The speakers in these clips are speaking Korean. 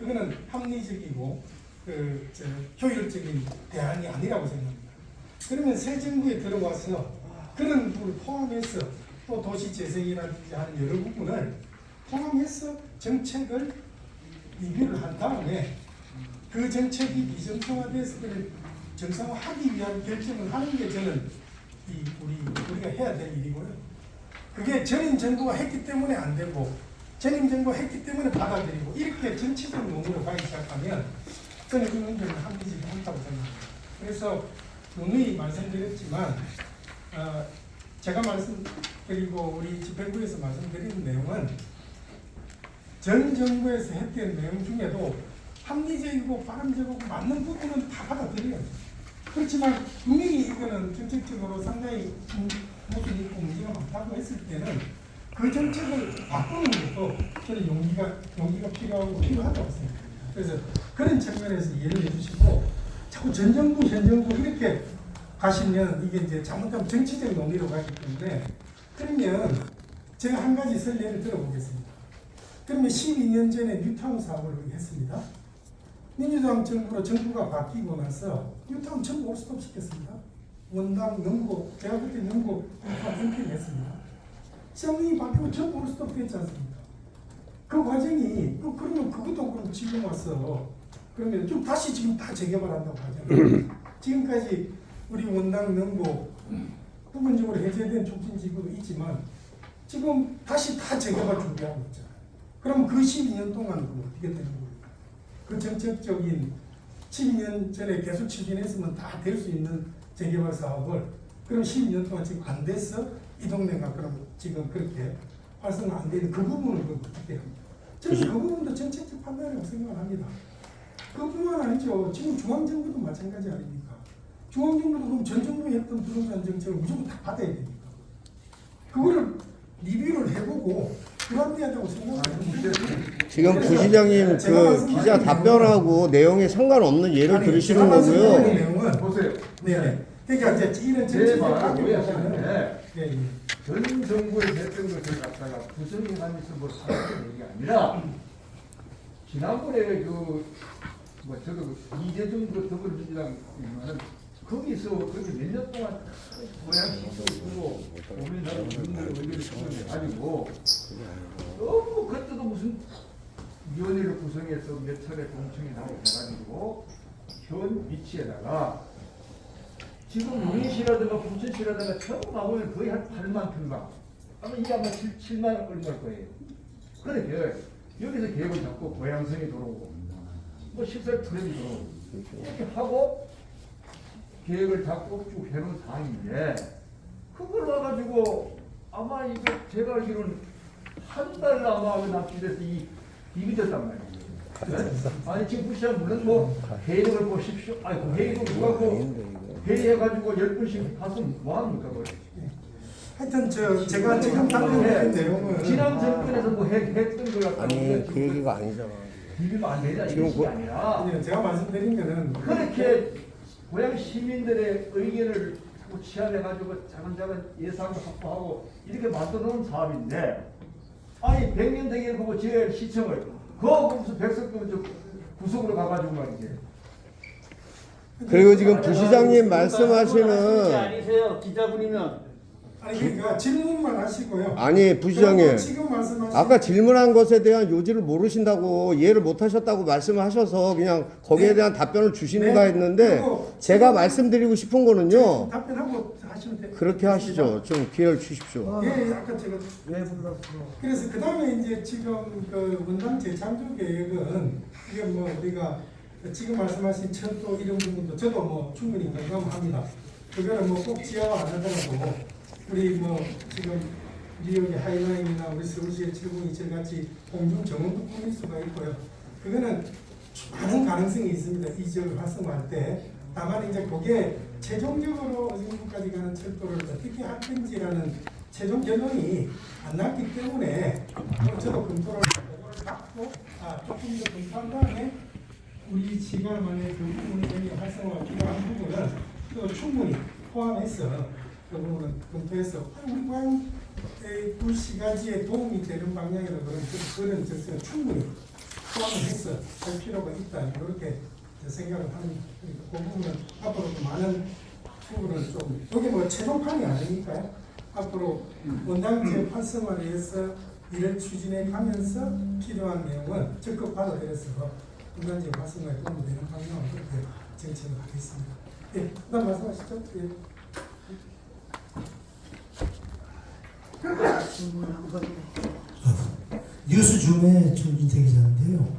그거는 합리적이고 효율적인 대안이 아니라고 생각합니다. 그러면 새 정부에 들어와서 그런 부분을 포함해서 또 도시재생이라든지 하는 여러 부분을 포함해서 정책을 리뷰를 한 다음에 그 정책이 비정상화돼서 정상화하기 위한 결정을 하는 게 저는 우리가 해야 될 일이고요. 그게 전임 정부가 했기 때문에 안 되고 전임 정부가 했기 때문에 받아들이고 이렇게 정치적 논의로 가기 시작하면 저는 그 문제는 합리적이 않다고 생각합니다. 그래서 누누이 말씀드렸지만 제가 말씀드리고 우리 집행부에서 말씀드리는 내용은 전 정부에서 했던 내용 중에도 합리적이고 바람직하고 맞는 부분은 다 받아들여요. 그렇지만 분명히 이거는 정책적으로 상당히 모순이 있고 문제가 많다고 했을 때는 그 정책을 바꾸는 것도 저는 용기가 필요하다고 생각합니다. 그래서 그런 측면에서 이해를 해주시고 자꾸 전 정부, 현 정부 이렇게 가시면 이게 이제 잘못하면 정치적 논의로 가기 때문에 그러면 제가 한 가지 설례를 들어보겠습니다. 그러면 12년 전에 뉴타운 사업을 했습니다. 민주당 정부로 정부가 바뀌고 나서 뉴타운 전부 올스톱 시켰습니다. 원당, 영국, 제가 그때 영국 NP를 했습니다. 시장이 바뀌고 전부 올스톱 됐지 않습니까? 그 과정이 그러면 그것도 그럼 지금 와서 그러면 좀 다시 지금 다 재개발한다고 하잖아요. 지금까지 우리 원당, 영국 부분적으로 해제된 촉진지구도 있지만 지금 다시 다 재개발 준비하고 있잖아요. 그럼 그 12년 동안 어떻게 되는 겁니까? 그 정책적인 12년 전에 계속 추진했으면 다 될 수 있는 재개발 사업을 그럼 12년 동안 지금 안 됐어? 이 동네가 그럼 지금 그렇게 활성화 안 되는 그 부분을 어떻게 합니까? 저는 그 부분도 정책적 판단이라고 생각을 합니다. 그뿐만 아니죠. 지금 중앙정부도 마찬가지 아닙니까? 중앙정부도 그럼 전 정부에 했던 부동산 정책을 무조건 다 받아야 됩니까? 그거를 리뷰를 해보고 불합리하다고 생각합니다. 지금 부시장님 그 기자 답변하고 내용에 상관없는 예를 들으시는 거고요. 내용은 보세요. 네. 그러니까 이제 이런 제 말을 정책을 오해하시는데 네. 전 정부에 했던 것을 갖다가 부정하면서 뭐 사는 얘기가 아니라 지난번에 뭐 저도 이재정 더불어민주당이면은 거기서 거기 몇 년 동안 고양시도 주고 국민들 의견을 수렴해가지고 너무 그때도 무슨 위원회를 구성해서 몇 차례 공청회 나오고 해가지고 현 위치에다가 지금 용인시라든가 부천시라든가 전부 나오면 거의 한 8만 평방 아마 이게 아마 7만 얼마일 거예요. 그래 여기서 계획을 잡고 고양성이 들어오고 뭐 식설 트램이 들어오고 이렇게 하고 계획을 잡고 쭉 해놓은 사항인데 그걸 와가지고 아마 이거 제가 알기로는 한 달 아마 납치돼서 이기졌단 말이에요. 네? 아니 지금 부시장 물론 뭐 회의록을 보십시오. 아니 그 회의록 누가 회의해가지고 10분씩 가서 뭐합니까 그걸? 하여튼 제가 지금 답변드린 내용은 지난 정권에서 뭐 했던 걸 갖고 아니 그 얘기가 아니잖아. 비비면 안 되냐 지금 이게 아니라 제가 말씀드린 거는 그렇게 고향 시민들의 의견을 취합해가지고 차근차근 예산도 확보하고 이렇게 만들어놓은 사업인데 아니 100년 되게 보고 지을 시청을 그거 무슨 백석도 구석으로 가가지고 말이지. 그리고 지금 부시장님 말씀하시는 아니세요 기자분이면. 아니 그러니까 질문만 하시고요. 아니 부시장님 지금 말씀하신 아까 질문한 것에 대한 요지를 모르신다고 이해를 못하셨다고 말씀을 하셔서 그냥 거기에 대한 답변을 주시는가 했는데 제가 말씀드리고 싶은 거는요. 답변하고 하시면 돼요. 그렇게 하시죠. 좀 기회를 주십시오. 예, 아까 제가 그래서 그 다음에 이제 지금 그 원당 재창조 계획은 이게 뭐 우리가 지금 말씀하신 철도 이런 부분도 저도 뭐 충분히 공감합니다. 그거는 뭐 꼭 지하화 안 하더라도 우리 뭐 지금 뉴욕의 하이라인이나 우리 서울시의 702철 같이 공중 정원도 꾸밀 수가 있고요. 그거는 많은 가능성이 있습니다. 이 지역을 활성화할 때. 다만 이제 그게 최종적으로 어진구까지 가는 철도를 어떻게 할 건지라는 최종 결론이 안 났기 때문에 저도 검토를 받고 조금 더 검토한 다음에 우리 지가만의 그 부분이 활성화가 필요한 부분은 또 충분히 포함해서 그 부분은 검토해서 우리 고향 불시가지에 도움이 되는 방향으로 그런 정책은 충분히 포함해서 할 필요가 있다 이렇게 생각을 하는 그 부분은 앞으로도 많은 부분을 좀 여기 뭐 최종판이 아니니까요. 앞으로 원당제 활성화를 위해서 이를 추진해 가면서 필요한 내용은 적극 받아들여서 원당제 활성화에 도움이 되는 방향으로 그렇게 정책을 하겠습니다. 예, 그다음 말씀하시죠. 예. 뉴스줌의 전진태 기자인데요.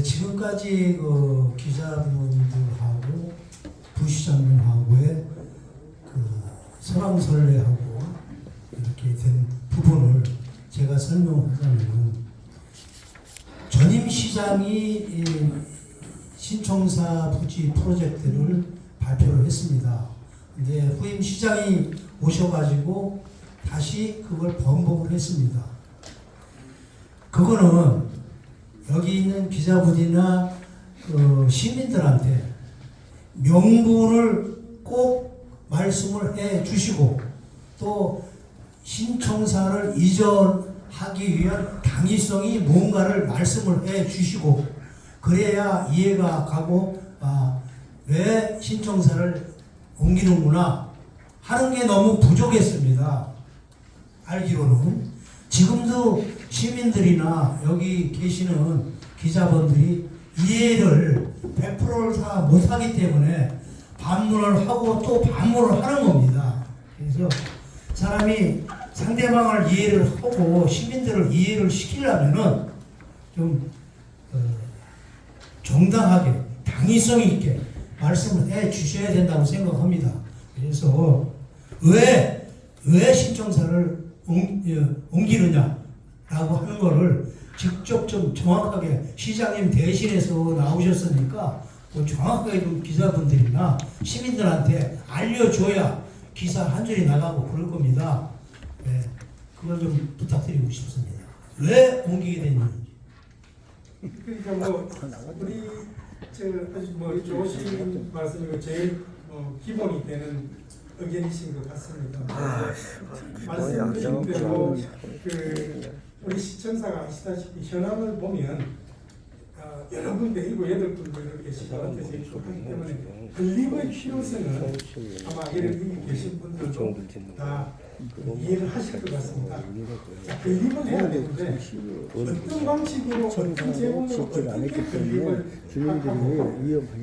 지금까지 그 기자분들하고 부시장님하고의 그 설왕설래하고 이렇게 된 부분을 제가 설명하자면 전임 시장이 이 신청사 부지 프로젝트를 발표를 했습니다. 근데 후임 시장이 오셔가지고 다시 그걸 번복을 했습니다. 그거는 여기 있는 기자분이나 시민들한테 명분을 꼭 말씀을 해 주시고 또 신청사를 이전하기 위한 당위성이 뭔가를 말씀을 해 주시고 그래야 이해가 가고 왜 신청사를 옮기는구나 하는 게 너무 부족했습니다. 알기로는 지금도 시민들이나 여기 계시는 기자분들이 이해를 100%를 다 못하기 때문에 반문을 하고 또 반문을 하는 겁니다. 그래서 사람이 상대방을 이해를 하고 시민들을 이해를 시키려면은 좀 정당하게 당위성 있게 말씀을 해 주셔야 된다고 생각합니다. 그래서 왜 신청사를 옮기느냐라고 하는 거를 직접 좀 정확하게 시장님 대신해서 나오셨으니까 뭐 정확하게 좀 기자분들이나 시민들한테 알려줘야 기사 한 줄이 나가고 그럴 겁니다. 네, 그걸 좀 부탁드리고 싶습니다. 왜 옮기게 됐는지. 그러니까 뭐 우리 아주 뭐 좋으신 말씀이고 제일 기본이 되는 의견이신 것 같습니다. 말씀드린 대로 우리 시청사가 아시다시피 현황을 보면 여러 군데 7, 8군데 이렇게 시청한테 제출하기 때문에 건립의 필요성은 아마 여기 계신 분들도 다 이해를 하실 것 같습니다. 자, 건립을 해야 되는데 어떤 방식으로 어떤 제공으로 어떻게 건립을 하고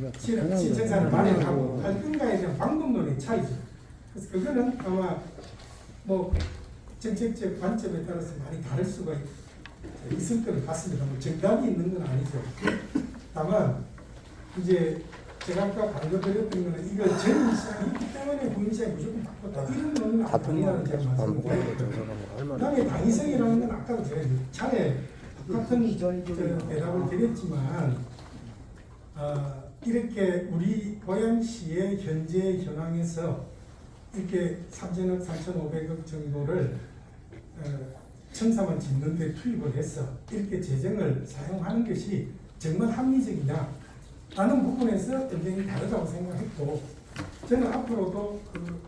신청사를 마련하고 할 건가에 대한 방법론의 차이죠. 그래서 그거는 아마 뭐 정책적 관점에 따라서 많이 다를 수가 있을 것 같습니다. 뭐 정답이 있는 건 아니죠. 다만 이제 제가 아까 강조드렸던 거는 이거 전 시장이 있기 때문에 후임 시장이 무조건 바꿨다 이런 거는 아니라는 제가 말씀드렸고 그다음에 당위성이라는 건 아까도 제가 차례 똑같은 대답을 드렸지만 이렇게 우리 고양시의 현재 현황에서 이렇게 3천억, 3,500억 정도를 청사만 짓는 데 투입을 해서 이렇게 재정을 사용하는 것이 정말 합리적이냐 라는 부분에서 의견이 다르다고 생각했고 저는 앞으로도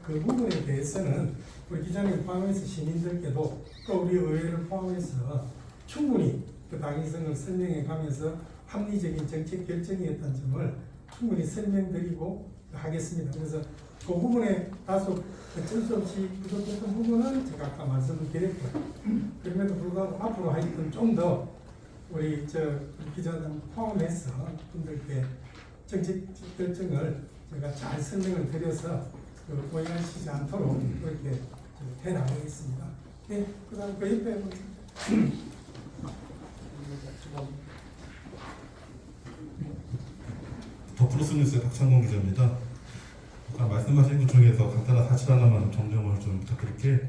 그 부분에 대해서는 우리 기자님 포함해서 시민들께도 또 우리 의회를 포함해서 충분히 그 당위성을 설명해 가면서 합리적인 정책 결정이었다는 점을 충분히 설명드리고 하겠습니다. 그래서 그 부분에 다소 어쩔 수 없이 부족했던 부분은 제가 아까 말씀을 드렸고 그럼에도 불구하고 앞으로 하여튼 좀 더 우리 기자단 포함해서 분들께 정책 결정을 제가 잘 설명을 드려서 오해하시지 않도록 그렇게 해 나가겠습니다. 네, 그다음 그 옆에 더 플러스 뉴스의 박창건 기자입니다. 아까 말씀하신 것 중에서 간단한 사실 하나만 정정을 좀 부탁드릴게.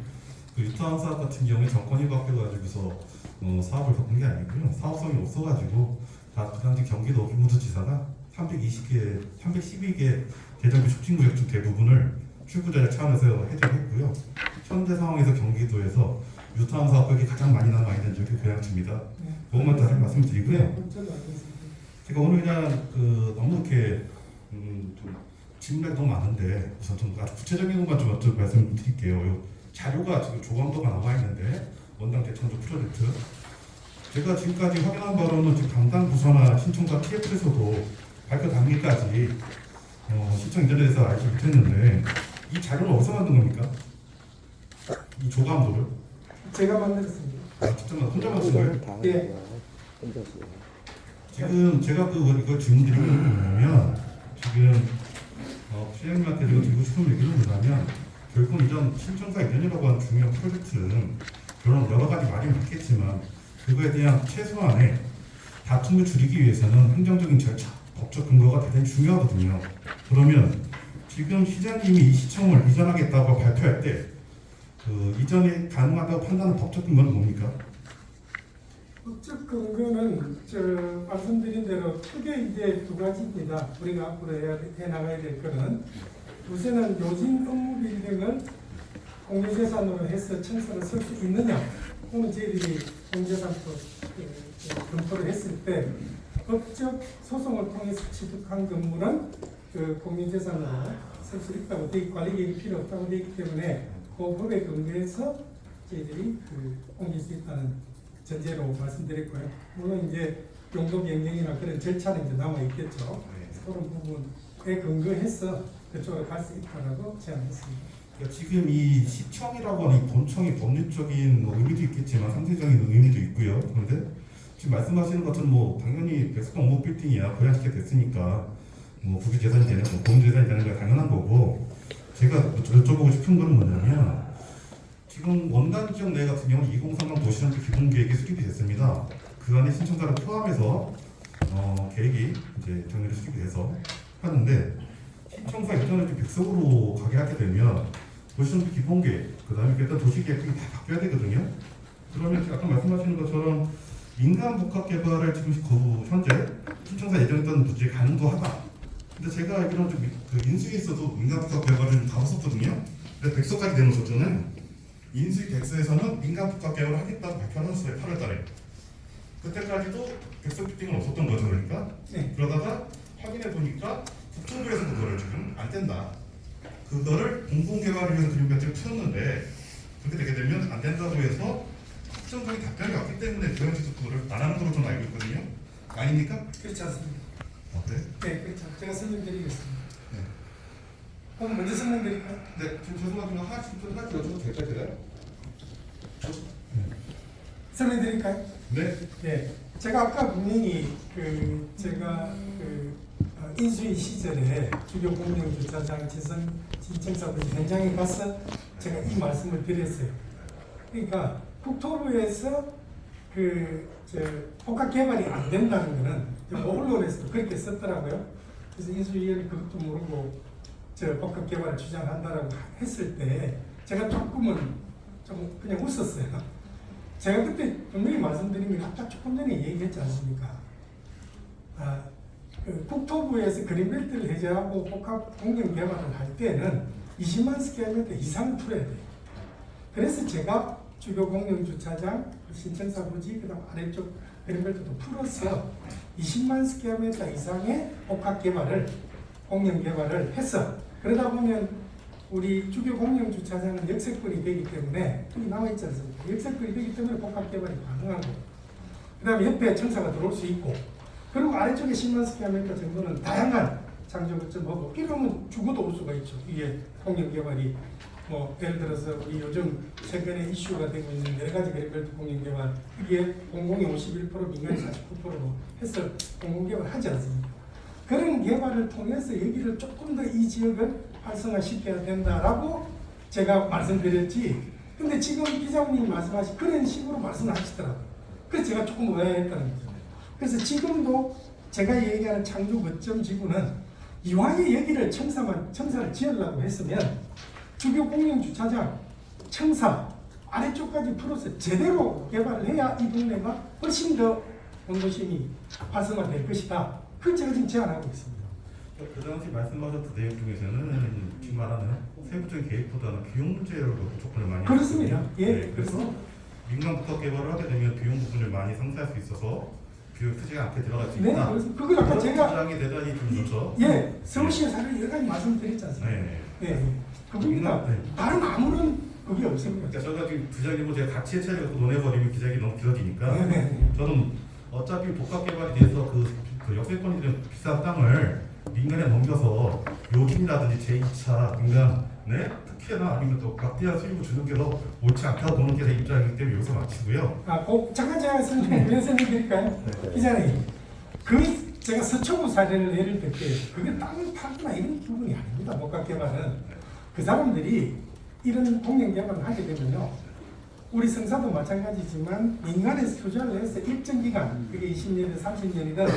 그 유타운 사업 같은 경우에 정권이 바뀌어가지고서 사업을 바꾼 게 아니고요. 사업성이 없어가지고 다 그 당시 경기도 어기무드지사가 312개 대정비 촉진구역 중 대부분을 출구제작 차원에서 해결했고요. 현재 상황에서 경기도에서 유타운 사업이 가장 많이 남아있는 지역이 고양시입니다. 그것만 다시 말씀드리고요. 제가 오늘 그냥 너무 이렇게 좀 질문이 너무 많은데 우선 좀 아주 구체적인 것만 좀 말씀드릴게요. 자료가 지금 조감도가 나와 있는데 원당 대청조 프로젝트 제가 지금까지 확인한 바로는 지금 담당 부서나 신청자 TF에서도 발표 단계까지 신청 이전에 대해서 알지 못했는데 이 자료는 어디서 만든 겁니까? 이 조감도를? 제가 만들었습니다. 직접 혼자 만든 거예요? 예. 지금 제가 이거 질문드리는 건 뭐냐면 지금 시장님한테 제가 드리고 싶은 얘기는 뭐냐면 결국 이전 신청사 이전이라고 하는 중요한 프로젝트는 그런 여러 가지 말이 많겠지만 그거에 대한 최소한의 다툼을 줄이기 위해서는 행정적인 절차, 법적 근거가 대단히 중요하거든요. 그러면 지금 시장님이 이 시청을 이전하겠다고 발표할 때 그 이전이 가능하다고 판단하는 법적 근거는 뭡니까? 법적 근거는 말씀드린 대로 크게 이제 두 가지입니다. 우리가 앞으로 해 나가야 될 거는 우선은 요즘 업무 빌딩을 공유재산으로 해서 청사를 쓸 수 있느냐. 오늘 저희들이 공유재산법 검토를 했을 때 법적 소송을 통해서 취득한 건물은 그 공유재산으로 쓸 수 있다고 관리 계획이 필요 없다고 되어 있기 때문에 그 법에 근거해서 저희들이 옮길 수 있다는 전제로 말씀드렸고요. 물론 이제 용도 변경이나 그런 절차는 이제 남아 있겠죠. 그런 부분에 근거해서 그쪽으로 갈 수 있다라고 제안했습니다. 그러니까 지금 이 시청이라고 하는 이 본청이 법률적인 의미도 있겠지만 상대적인 의미도 있고요. 그런데 지금 말씀하시는 것은 당연히 백석동 업무 빌딩이야 고양시켜 됐으니까 국유 재산이 되는 거, 공유 재산이 되는 게 당연한 거고 제가 여쭤보고 싶은 건 뭐냐면 지금 원단 지역 내 같은 경우 2030 도시정책 기본 계획이 수립이 됐습니다. 그 안에 신청자를 포함해서 계획이 이제 정리를 수립이 돼서 하는데 신청사 이전을 좀 백석으로 가게 하게 되면 도시정책 기본 계획, 그다음에 일단 도시 계획이 다 바뀌어야 되거든요. 그러면 아까 말씀하시는 것처럼 민간 복합 개발을 지금 현재 신청사 예정했던 부지에 가능도하다. 근데 제가 알기로는 그 인수위에 있어도 민간 복합 개발을 다 했었거든요. 근데 백서까지 되는 거잖아요. 인수위 백서에서는 민간 복합 개발을 하겠다고 발표를 했어요. 8월 달에. 그때까지도 백서 피팅은 없었던 거죠. 그러니까. 네. 그러다가 확인해 보니까 국정부에서 그거를 지금 안 된다. 그거를 공공개발을 위해서 그림변제를 펴는데 그렇게 되게 되면 안 된다고 해서 국정적인 답변이 왔기 때문에 교양지도 그거를 안 하는 걸로 저는 알고 있거든요. 아닙니까? 그렇지 않습니다. 그래? 네, 그렇죠. 제가 설명드리겠습니다. 네. 그럼 먼저 설명드릴까요? 네, 지금 죄송하지만 하나씩 여쭤도 될까요? 설명드릴까요? 네. 네. 제가 아까 분명히 제가 인수위 시절에 주요 공영주차장 지선 신청사부지 현장에 가서 제가 이 말씀을 드렸어요. 그러니까 국토부에서 복합 개발이 안 된다는 거는 언론에서도 그렇게 썼더라고요. 그래서 인수위원이 그것도 모르고 복합 개발을 주장한다라고 했을 때 제가 조금은 좀 그냥 웃었어요. 제가 그때 분명히 말씀드린 게 아까 조금 전에 얘기했지 않습니까? 국토부에서 그린벨트를 해제하고 복합 공영 개발을 할 때는 20만 스퀘어미터 이상을 풀어야 돼요. 그래서 제가 주요 공영 주차장, 신청사 부지, 그다음 아래쪽 그린벨트도 풀어서 20만 스퀘어미터 이상의 복합 개발을 공영 개발을 했어. 그러다 보면 우리 주요 공영 주차장은 역세권이 되기 때문에 여기 나와 있지 않습니까? 역세권이 되기 때문에 복합 개발이 가능하고, 그다음에 옆에 청사가 들어올 수 있고, 그리고 아래쪽에 10만 스퀘어미터 정도는 다양한 장소 거점하고 필요하면 죽어도 올 수가 있죠. 이게 공영 개발이 예를 들어서 우리 요즘 최근에 이슈가 되고 있는 여러 가지 그린벨트 공영 개발, 이게 공공이 51%, 민간이 49%로 해서 공공 개발 하지 않습니까? 그런 개발을 통해서 여기를 조금 더 이 지역을 활성화시켜야 된다라고 제가 말씀드렸지. 근데 지금 기자분이 말씀하신 그런 식으로 말씀하시더라고요. 그래서 제가 조금 오해했다는 거죠. 그래서 지금도 제가 얘기하는 창조 거점 지구는 이왕에 여기를 청사를 지으려고 했으면 주요 공영 주차장, 청사 아래쪽까지 풀어서 제대로 개발을 해야 이 동네가 훨씬 더 원도심이 활성화될 것이다. 그걸 제가 지금 제안하고 있습니다. 그 당시 말씀하셨던 내용 중에서는 지금 말하는 세부적인 계획보다는 비용 문제로 접근을 많이 그렇습니다. 하거든요. 예, 네, 그래서 민간 복합 개발을 하게 되면 비용 부분을 많이 상쇄할 수 있어서 비용이 크지 않게 들어갈 수 네, 있다. 그래서 그걸 아까 제가 주장이 대단히 좀 좋죠. 예, 서울시의 사례를 여러 가지 말씀드렸지 않습니까? 네. 예, 그분입니다. 네. 다른 아무런 그게 없습니다. 그러니까 저희가 지금 부장님과 제가 같이 해체하려고 논해버리면 기자기 너무 길어지니까 네. 저는 어차피 복합 개발에 대해서 그 역세권이 된 비싼 땅을 민간에 넘겨서 요금이라든지 제2차 민간 특혜나 아니면 또 각대한 수익을 주는 게 더 옳지 않다고 보는 게 제 입장이기 때문에 여기서 마치고요. 잠깐 제가 설명드릴까요? 기자님, 제가 서초구 사례를 예를 들게요. 그게 땅을 팔거나 이런 부분이 아닙니다. 복합 개발은 그 사람들이 이런 공영 개발을 하게 되면요, 우리 성사도 마찬가지지만 민간에서 투자를 해서 일정 기간, 그게 20년이든 30년이든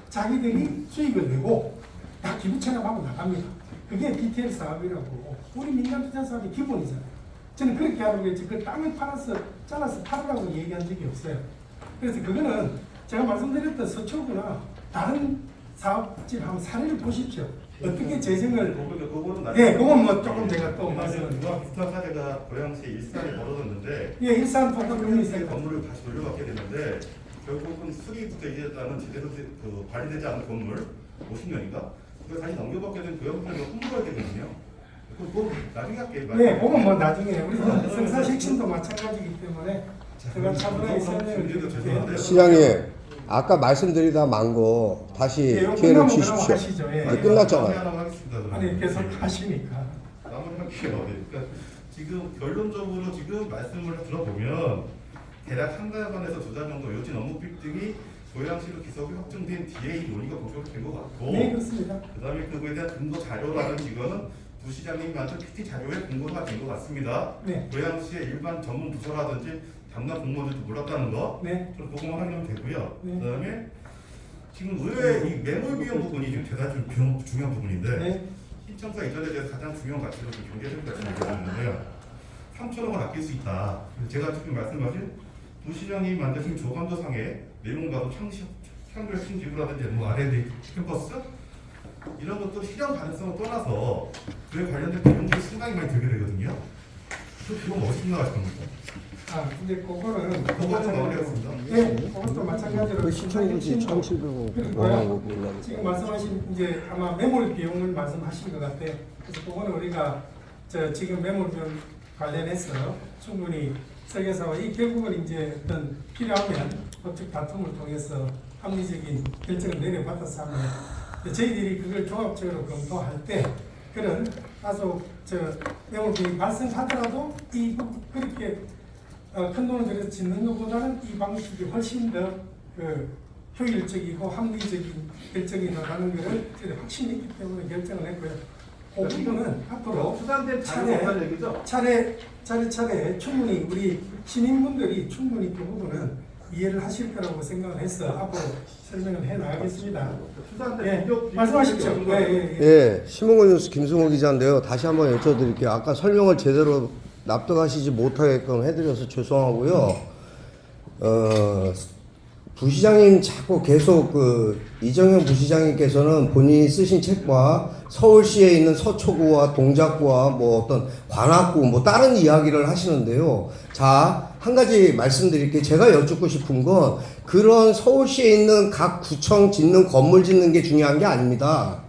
자기들이 수익을 내고 다 기부 체납하고 나갑니다. 그게 BTL 사업이라고 우리 민간 투자 사업의 기본이잖아요. 저는 그렇게 하라고 했지 그 땅을 잘라서 팔으라고 얘기한 적이 없어요. 그래서 그거는 제가 말씀드렸던 서초구나 다른 사업질 한번 사례를 보십시오. 어떻게 재정을 그건 뭐 조금 제가 또 말씀을 그와 비슷한 사례가 고양시 일산에 벌어졌는데 일산 통합병이 있어요. 건물을 다시 돌려받게 되는데 결국은 수리부터 이제는 제대로 관리되지 않은 건물 50년인가 그걸 다시 넘겨받게 된 고양시를 홍보하게 되거든요. 그거 나중에 할게요. 그건 뭐 나중에 우리 성사 핵심도 마찬가지이기 때문에 제가 차분하게 설명을 드릴게요. 시장님, 아까 말씀드리다 만 거 다시 기회를 주십시오. 하시죠. 이제 끝났잖아요. 하나 하겠습니다. 아니 계속 하시니까. 나머지 할게요. 그러니까 지금 결론적으로 지금 말씀을 들어보면 대략 한 달간에서 2달 정도 요진 업무 빌딩이 고양시로 기석이 확정된 뒤에 이 논의가 본격화된 것 같고, 네, 그렇습니다. 그다음에 그거에 대한 근거 자료라는 이거는 부시장님이 만든 PT 자료에 근거가 된 것 같습니다. 네. 고양시의 일반 전문 부서라든지 담당 공무원들도 몰랐다는 거, 네. 좀 그것만 확인하면 되고요. 네. 그다음에 지금 의회 이 매몰 비용 부분이 지금 대단히 좀 중요한 부분인데. 네. 신청사 이전에 대해서 가장 중요한 가치로 좀 경제적인 가치를 얘기하는데요. 3천억을 아낄 수 있다. 제가 지금 말씀하신 부시장이 만드신 조감도상의 내용과도 창조혁신 지구라든지 뭐 R&D 캠퍼스 이런 것도 실현 가능성을 떠나서 그에 관련된 비용들이 상당히 많이 들게 되거든요. 그 비용 어디서 나가실 겁니까? 근데 그거는 마무리하겠습니다. 네, 그것도 마찬가지로 그 시청구지 1,700억 원하고 지금 말씀하신 이제 아마 매몰 비용을 말씀하신 것 같아요. 그래서 그거는 우리가 지금 매몰 비용 관련해서 충분히 설계사와 이 결국은 이제 어떤 필요하면 법적 다툼을 통해서 합리적인 결정을 내려받아서 하면 저희들이 그걸 종합적으로 검토할 때 그런 다소 매몰 비용이 발생하더라도 그렇게 큰 돈을 들여서 짓는 것보다는 이 방식이 훨씬 더 효율적이고 합리적인 결정이 나가는 것을 저희가 확신했기 때문에 결정을 했고요. 그 부분은 앞으로 수단된 자료가 얘기죠. 차례 충분히 우리 시민분들이 충분히 그 부분은 이해를 하실 거라고 생각을 해서 앞으로 설명을 해 나가겠습니다. 수단된 말씀하십시오. 예, 신문고 뉴스 김승호 기자인데요. 다시 한번 여쭤드릴게요. 아까 설명을 제대로 납득하시지 못하게끔 해드려서 죄송하고요. 부시장님 자꾸 계속 이정현 부시장님께서는 본인이 쓰신 책과 서울시에 있는 서초구와 동작구와 뭐 어떤 관악구 뭐 다른 이야기를 하시는데요. 자, 한 가지 말씀드릴게요. 제가 여쭙고 싶은 건 그런 서울시에 있는 각 구청 짓는 건물 짓는 게 중요한 게 아닙니다.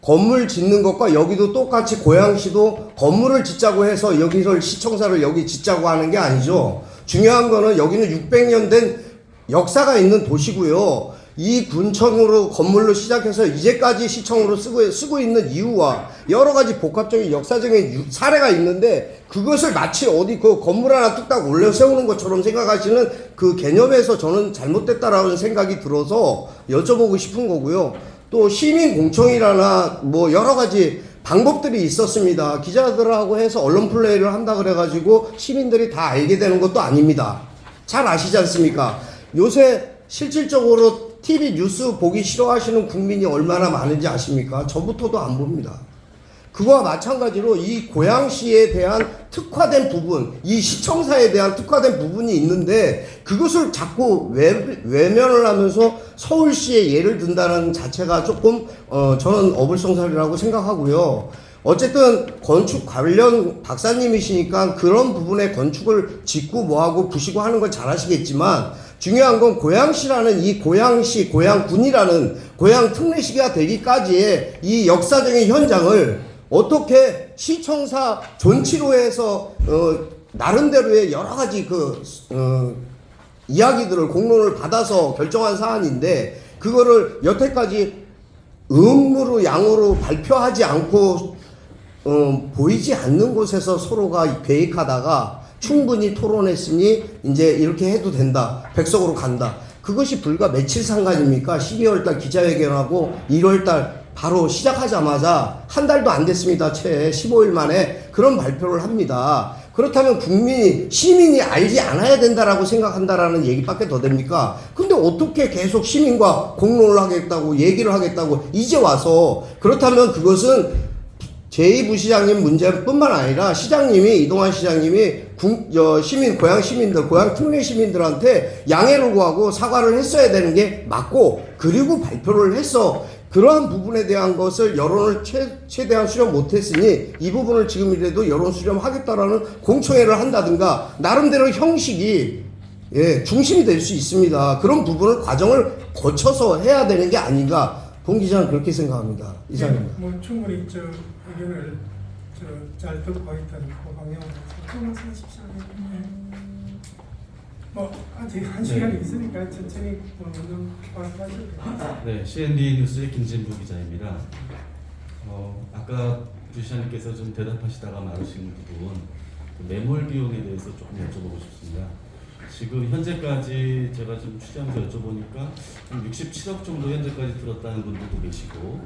건물 짓는 것과 여기도 똑같이 고양시도 건물을 짓자고 해서 여기서 시청사를 여기 짓자고 하는 게 아니죠. 중요한 거는 여기는 600년 된 역사가 있는 도시고요. 이 군청으로 건물로 시작해서 이제까지 시청으로 쓰고 있는 이유와 여러 가지 복합적인 역사적인 사례가 있는데 그것을 마치 어디 그 건물 하나 뚝딱 올려 세우는 것처럼 생각하시는 그 개념에서 저는 잘못됐다라는 생각이 들어서 여쭤보고 싶은 거고요. 또 시민 공청이라나 뭐 여러 가지 방법들이 있었습니다. 기자들하고 해서 언론 플레이를 한다 그래가지고 시민들이 다 알게 되는 것도 아닙니다. 잘 아시지 않습니까? 요새 실질적으로 TV 뉴스 보기 싫어하시는 국민이 얼마나 많은지 아십니까? 저부터도 안 봅니다. 그와 마찬가지로 이 고양시에 대한 특화된 부분, 이 시청사에 대한 특화된 부분이 있는데 그것을 자꾸 외면을 하면서 서울시에 예를 든다는 자체가 조금 저는 어불성설이라고 생각하고요. 어쨌든 건축 관련 박사님이시니까 그런 부분에 건축을 짓고 뭐하고 부시고 하는 걸 잘 아시겠지만 중요한 건 고양시라는 이 고양시, 고양군이라는 고양 특례시가 되기까지의 이 역사적인 현장을 어떻게 시청사 존치로 해서 나름대로의 여러 가지 이야기들을 공론을 받아서 결정한 사안인데 그거를 여태까지 음으로 양으로 발표하지 않고 보이지 않는 곳에서 서로가 계획하다가 충분히 토론했으니 이제 이렇게 해도 된다. 백석으로 간다. 그것이 불과 며칠 상관입니까? 12월달 기자회견하고 1월달 바로 시작하자마자 한 달도 안 됐습니다. 채 15일 만에 그런 발표를 합니다. 그렇다면 시민이 알지 않아야 된다라고 생각한다라는 얘기밖에 더 됩니까? 근데 어떻게 계속 시민과 공론을 하겠다고 얘기를 하겠다고 이제 와서 그렇다면 그것은 제2부시장님 문제뿐만 아니라 시장님이 이동환 시장님이 고향 시민들, 고향 특례 시민들한테 양해를 구하고 사과를 했어야 되는 게 맞고 그리고 발표를 했어. 그러한 부분에 대한 것을 여론을 최대한 수렴 못했으니 이 부분을 지금이라도 여론 수렴하겠다라는 공청회를 한다든가 나름대로 형식이 중심이 될 수 있습니다. 그런 부분을 과정을 거쳐서 해야 되는 게 아닌가. 본 기자는 그렇게 생각합니다. 이상입니다. 뭐 충분히 의견을 잘 듣고 있다는 그 방향으로 말씀하십시오. 뭐 아직 한 시간이 있으니까 천천히 먼저 말씀하셔도 됩니다. 네, CND 뉴스의 김진부 기자입니다. 아까 부시장님께서 좀 대답하시다가 말하신 부분 매몰 비용에 대해서 조금 여쭤보고 싶습니다. 지금 현재까지 제가 좀 취재하면서 여쭤보니까 한 67억 정도 현재까지 들었다는 분들도 계시고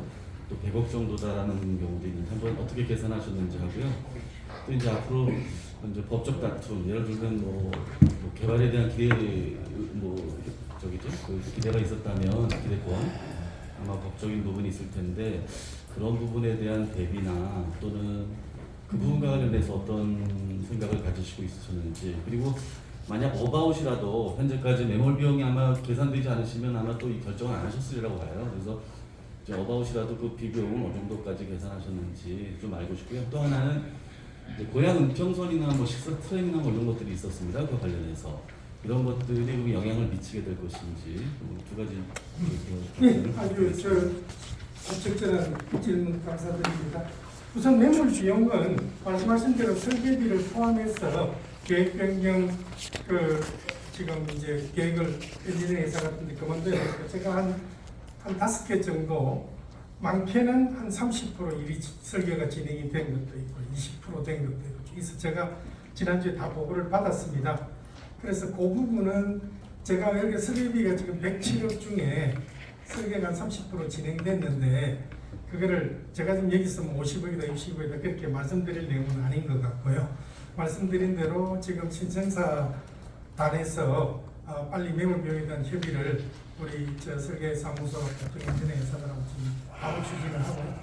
또 100억 정도다라는 경우도 있는데 한번 어떻게 계산하셨는지 하고요. 또 이제 앞으로 이제 법적 다툼, 예를 들면 뭐 개발에 대한 기대가 있었다면 기대권 아마 법적인 부분이 있을 텐데 그런 부분에 대한 대비나 또는 그 부분과 관련해서 어떤 생각을 가지시고 있으셨는지 그리고 만약 어바웃이라도 현재까지 매몰 비용이 아마 계산되지 않으시면 아마 또 이 결정을 안 하셨으리라고 봐요. 그래서 이제 어바웃이라도 그 비용은 어느 정도까지 계산하셨는지 좀 알고 싶고요. 또 하나는 이제 고향 은평선이나 뭐 식사 트램이나 뭐 이런 것들이 있었습니다. 그 관련해서 이런 것들이 영향을 미치게 될 것인지 두 가지 아주 적절한 질문 감사드립니다. 우선 매몰 비용은 말씀하신 대로 설계비를 포함해서 계획 변경 지금 이제 계획을 엔지니어 회사 같은데 그만둬야 제가 한 5개 정도 많게는 한 30% 일이 설계가 진행이 된 것도 있고 20% 된 것도 있고 그래서 제가 지난주에 다 보고를 받았습니다. 그래서 그 부분은 제가 이렇게 설계비가 지금 107억 중에 설계가 한 30% 진행됐는데 그거를 제가 지금 여기서 50억이다 60억이다 그렇게 말씀드릴 내용은 아닌 것 같고요. 말씀드린 대로 지금 신청사 단에서 빨리 매물 비용에 대한 협의를 우리 설계사무소 보통 인터넷 회사들하고 지금 바로 추진을 하고요.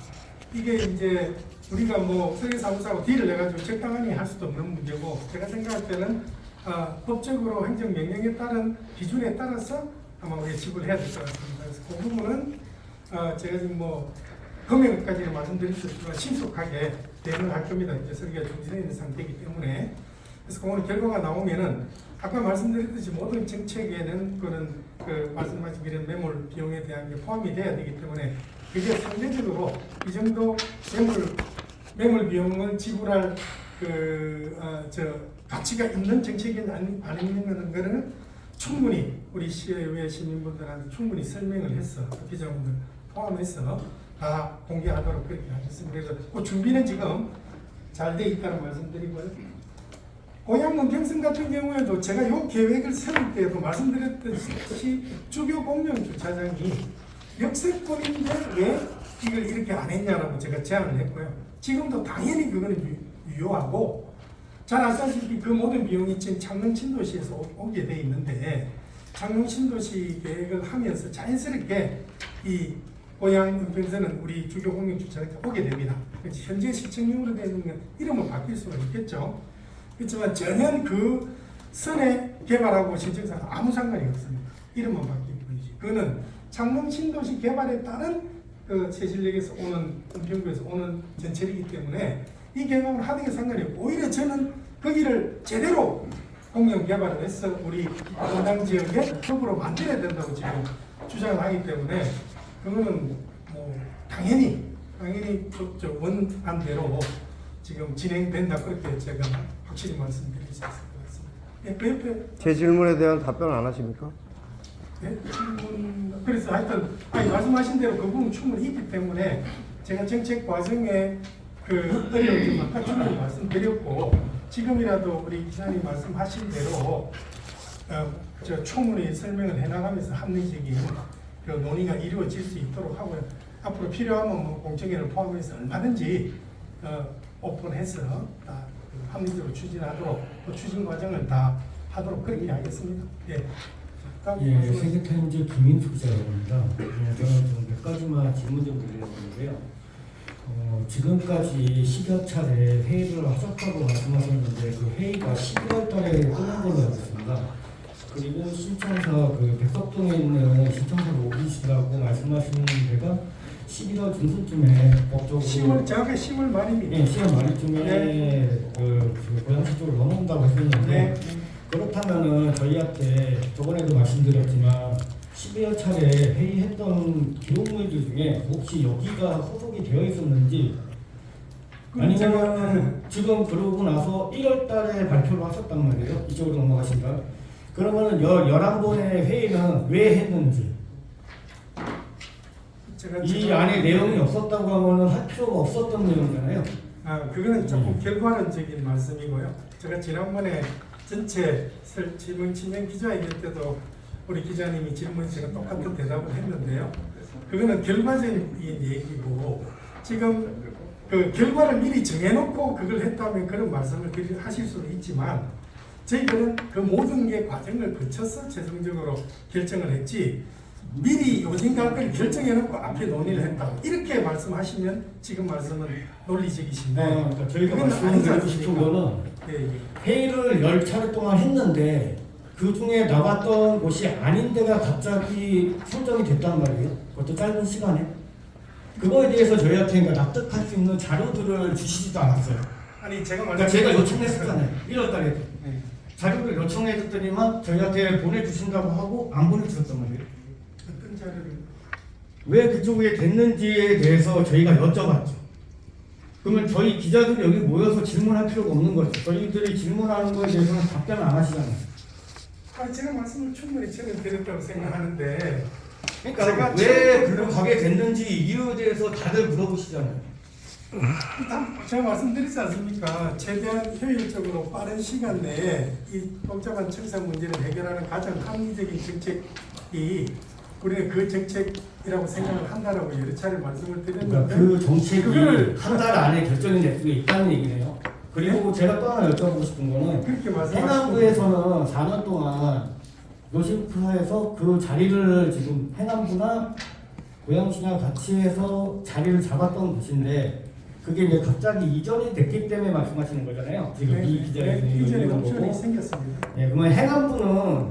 이게 이제 우리가 뭐 설계사무소하고 딜을 내가지고 적당하니 할 수도 없는 문제고 제가 생각할 때는 법적으로 행정명령에 따른 기준에 따라서 아마 우리가 지불해야 될 것 같습니다. 그래서 그 부분은 제가 지금 뭐 금액까지는 말씀드릴 수 없지만 신속하게 대응을 할 겁니다. 이제 설계가 준비되어 있는 상태이기 때문에. 그래서 오늘 결과가 나오면은 아까 말씀드렸듯이 모든 정책에는 그 말씀하신 이런 매몰 비용에 대한 게 포함이 돼야 되기 때문에 그게 상대적으로 이 정도 매몰 비용을 지불할 가치가 있는 정책이 아니냐는 거는 충분히 우리 시의회 시민분들한테 충분히 설명을 해서 기자분들 포함해서 다 공개하도록 그렇게 하셨습니다. 그래서 그 준비는 지금 잘 돼 있다는 말씀드리고요. 고향 은평선 같은 경우에도 제가 이 계획을 세울 때도 말씀드렸듯이 주교 공영 주차장이 역세권인데 왜 이걸 이렇게 안 했냐라고 제가 제안을 했고요. 지금도 당연히 그거는 유효하고 잘 아시다시피 그 모든 비용이 지금 창릉 신도시에서 오게 돼 있는데 창릉 신도시 계획을 하면서 자연스럽게 이 고향 은평선은 우리 주교 공영 주차장에 오게 됩니다. 현재 시청용으로 되어 있는 건 이름은 바뀔 수가 있겠죠. 그렇지만 전혀 그 선의 개발하고 신청사가 아무 상관이 없습니다. 이름만 바뀐 뿐이지. 그거는 창릉 신도시 개발에 따른 세실역에서 오는 은평구에서 오는 전철이기 때문에 이 개발은 하는 게 상관이 없고 오히려 저는 거기를 제대로 공영 개발을 해서 우리 원당 지역에 허브로 만들어야 된다고 지금 주장을 하기 때문에 그거는 뭐 당연히 당연히 저 원안대로 지금 진행된다 그렇게 제가 확실히 말씀드릴 수 있을 것 같습니다. 예, 그 옆에 제 질문에 대한 답변 안 하십니까? 네, 질문 그래서 하여튼 아니 말씀하신 대로 그 부분 충분히 있기 때문에 제가 정책 과정에 그 어려움을 아까 충분히 말씀드렸고 지금이라도 우리 기자님 말씀하신 대로 저 충분히 설명을 해나가면서 합리적인 그 논의가 이루어질 수 있도록 하고요. 앞으로 필요하면 뭐 공청회를 포함해서 얼마든지 오픈해서 다 합리적으로 추진하도록 또 추진 과정을 다 하도록 그렇게 하겠습니다. 예. 예, 세계타임즈 김인수 기자라고 합니다. 저는 좀 몇 가지만 질문 좀 드리려고 하는데요. 지금까지 10여 차례 회의를 하셨다고 말씀하셨는데 그 회의가 11월 달에 끝난 걸로 알고 있습니다. 그리고 신청사 그 백석동에 있는 신청사를 옮기시라고 말씀하시는 데가 11월 중순쯤에 법적으로 10월 정확히 10월 말입니다. 예, 10월 말쯤에 네. 그 고양시 쪽으로 넘어온다고 했었는데 네. 그렇다면은 저희한테 저번에도 말씀드렸지만 12월 차례 회의했던 기록물들 중에 혹시 여기가 소속이 되어 있었는지 아니면 지금 그러고 나서 1월 달에 발표를 하셨단 말이에요. 이쪽으로 넘어가신가? 그러면은 11번의 회의는 왜 했는지 제가 이 지금- 안에 내용이 없었다고 하면은 할 필요가 없었던 내용이잖아요. 그거는 조금 결과론적인 말씀이고요. 제가 지난번에 전체 질문 기자회견 때도 우리 기자님이 질문에 제가 똑같은 대답을 했는데요. 그거는 결과적인 얘기고 지금 그 결과를 미리 정해놓고 그걸 했다면 그런 말씀을 하실 수도 있지만 저희들은 그 모든 게 과정을 거쳐서 최종적으로 결정을 했지 미리 요진각을 결정해놓고 앞에 논의를 했다 이렇게 말씀하시면 지금 말씀은 논리적이신데 그러니까 저희가 그건 말씀드리고 아니지 싶은 않습니까? 거는 예, 예. 회의를 10차례 동안 했는데 그 중에 나왔던 곳이 아닌 데가 갑자기 선정이 됐단 말이에요. 그것도 짧은 시간에. 그거에 대해서 저희한테 납득할 수 있는 자료들을 주시지도 않았어요. 아니 제가 그러니까 제가 요청했었잖아요. 1월 달에. 네. 자료를 요청해줬더니만 저희한테 보내주신다고 하고 안 보내주셨단 말이에요. 어떤 자료를 왜 그쪽에 됐는지에 대해서 저희가 여쭤봤죠. 그러면 저희 기자들이 여기 모여서 질문할 필요가 없는 거죠. 저희들이 질문하는 거에 대해서는 답변을 안 하시잖아요. 제가 말씀을 충분히 저는 드렸다고 생각하는데 그러니까 제가 왜 글로 가게 됐는지 이유에 대해서 다들 물어보시잖아요. 일단 제가 말씀드리지 않습니까? 최대한 효율적으로 빠른 시간 내에 이 복잡한 청사 문제를 해결하는 가장 합리적인 정책이 우리는 그 정책이라고 생각을 한다라고 여러 차례 말씀을 그러니까 드렸는데 그 정책이 그거를 한 달 안에 결정이 될 수 있다는 얘기네요. 그리고 제가 또 하나 여쭤보고 싶은 거는 그렇게 말씀하시고 행안부에서는 4년 동안 노심프사에서 그 자리를 지금 행안부나 고양시랑 같이 해서 자리를 잡았던 곳인데 그게 이제 갑자기 이전이 됐기 때문에 말씀하시는 거잖아요. 지금 이 기자회견이 이전에 열리는 옵션이 거고. 생겼습니다. 네, 그러면 행안부는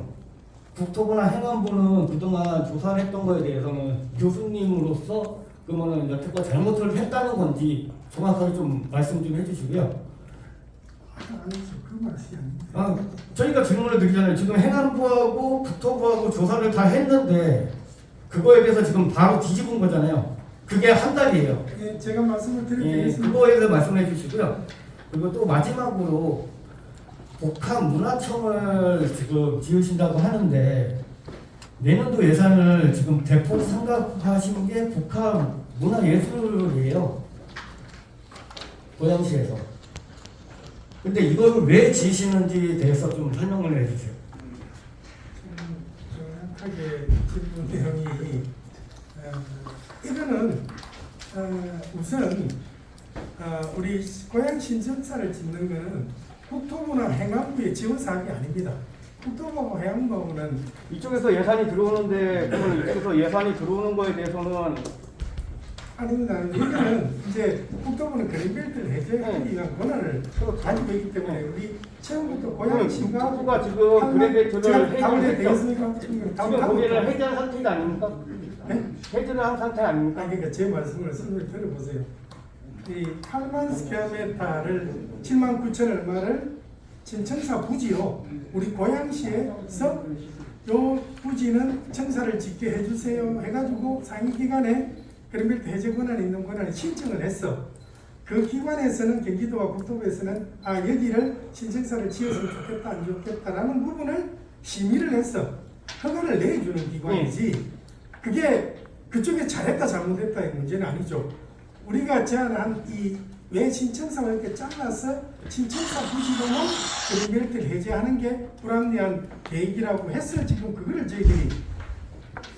국토부나 행안부는 그동안 조사를 했던 거에 대해서는 교수님으로서 그러면은 여태껏 잘못을 했다는 건지 정확하게 좀 말씀 좀 해주시고요. 아니죠. 그 말이 아닙니다. 저희가 질문을 드리잖아요. 지금 행안부하고 국토부하고 조사를 다 했는데 그거에 대해서 지금 바로 뒤집은 거잖아요. 그게 한 달이에요. 예, 제가 말씀을 예, 드리겠습니다. 그거에 대해서 말씀해 주시고요. 그리고 또 마지막으로 복합문화청을 지금 지으신다고 하는데 내년도 예산을 지금 대폭 생각하시는 게 복합문화예술이에요. 고양시에서. 근데 이거를 왜 지으시는지에 대해서 좀 설명을 해주세요. 정확하게 질문 내용이 이거는 우선 우리 고양 신청사를 짓는 거는 국토부나 행안부의 지원 사항이 아닙니다. 국토부하고 행안부는 이쪽에서 예산이 들어오는데 그러면 이쪽에서 예산이 들어오는 거에 대해서는 아닙니다. 이거는 이제 국토부는 그린벨트를 해제하기 위한 권한을 가지고 있기 때문에 우리 처음부터 고양시가 국토부가 지금 그린벨트를 답을 해도 해제했죠. 되겠습니까? 지금 거기를 해제한 상태가 아닙니까? 네? 해제를 한 상태 아닙니까? 아니 그러니까 제 말씀을 설명을 들어보세요. 이 8만 스퀘어미터를 7만 9천 얼마를 신청사 부지요. 우리 고양시에서 요 부지는 청사를 짓게 해주세요 해가지고 상임기관에 그린벨트 해제 권한이 있는 권한에 신청을 했어. 그 기관에서는 경기도와 국토부에서는 여기를 신청사를 지었으면 좋겠다 안 좋겠다라는 부분을 심의를 했어. 허가를 내주는 기관이지. 그게 그쪽에 잘했다 잘못했다의 문제는 아니죠. 우리가 제안한 이 왜 신청사를 이렇게 잘라서 신청사 부지로만 그린벨트를 해제하는 게 불합리한 계획이라고 해서 지금 그거를 저희들이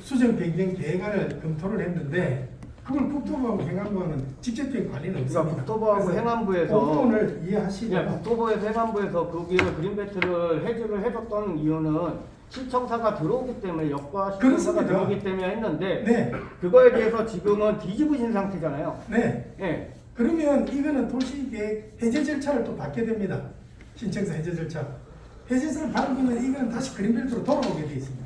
수정 변경 계획안을 검토를 했는데 그걸 국토부하고 행안부와는 직접적인 관리는 없습니다. 그러니까 국토부하고 그래서 행안부에서 그 부분을 이해하시고 국토부에서 행안부에서 거기를 그린벨트를 해제를 해줬던 이유는 신청사가 들어오기 때문에 역과 신청사가 그렇습니다. 들어오기 때문에 했는데 네, 그거에 대해서 지금은 뒤집어진 상태잖아요. 네. 예. 그러면 이거는 도시계획 해제 절차를 또 받게 됩니다. 신청사 해제 절차. 해제서를 밟으면 이거는 다시 그린벨트로 돌아오게 되어 있습니다.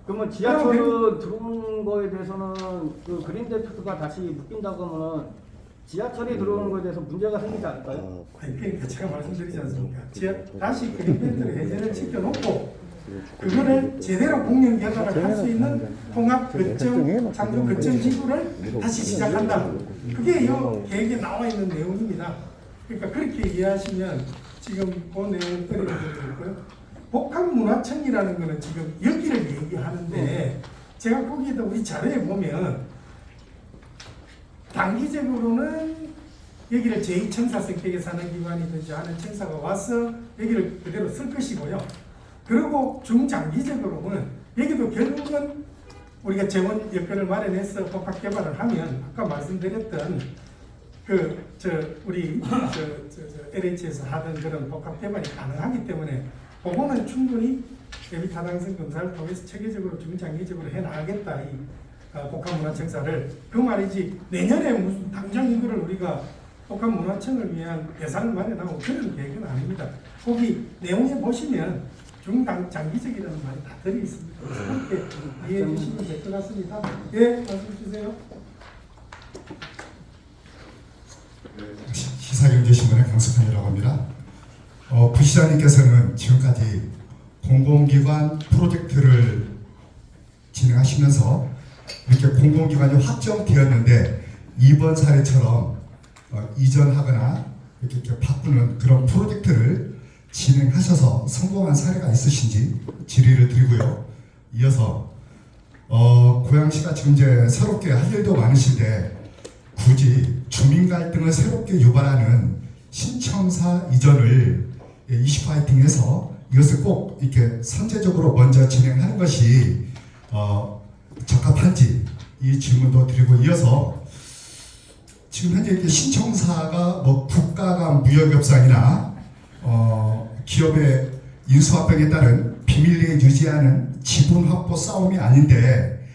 그러면 지하철은 들어오는 거에 대해서는 그 그린벨트가 다시 묶인다고 하면은 지하철이 들어오는 거에 대해서 문제가 생기지 않을까요? 아니, 그러니까 제가 말씀드리지 않습니까? 다시 그린벨트를 해제를 시켜놓고 그거를 제대로 공영 개발을 할 수 있는 통합 거점 창조 거점 지구를 다시 시작한다. 그게 이 계획에 나와 있는 내용입니다. 그러니까 그렇게 이해하시면 지금 그 내용 어려워지고요. 복합문화청이라는 거는 지금 여기를 얘기하는데 제가 거기에다 우리 자료에 보면 단기적으로는 여기를 제2청사 성격의 산업기관이든지 하는 청사가 와서 여기를 그대로 쓸 것이고요. 그리고 중장기적으로는 여기도 결국은 우리가 재원 여건을 마련해서 복합 개발을 하면 아까 말씀드렸던 우리 LH에서 하던 그런 복합 개발이 가능하기 때문에 그거는 충분히 대비 타당성 검사를 통해서 체계적으로 중장기적으로 해 나가겠다 이 복합문화청사를 그 말이지 내년에 무슨 당장 이거를 우리가 복합문화청을 위한 예산을 마련하고 그런 계획은 아닙니다. 거기 내용에 보시면 중장기적이라는 말이 다 들어 있습니다. 그렇게 이해해 주시면 될 것 같습니다. 예, 말씀 주세요. 시사경제신문의 강석환이라고 합니다. 부시장님께서는 지금까지 공공기관 프로젝트를 진행하시면서 이렇게 공공기관이 확정되었는데 이번 사례처럼 이전하거나 이렇게 바꾸는 그런 프로젝트를 진행하셔서 성공한 사례가 있으신지 질의를 드리고요. 이어서 고양시가 지금 이제 새롭게 할 일도 많으신데 굳이 주민 갈등을 새롭게 유발하는 신청사 이전을 이슈파이팅해서 이것을 꼭 이렇게 선제적으로 먼저 진행하는 것이 적합한지 이 질문도 드리고 이어서 지금 현재 이렇게 신청사가 뭐 국가 간 무역 협상이나 기업의 인수합병에 따른 비밀리에 유지하는 지분 확보 싸움이 아닌데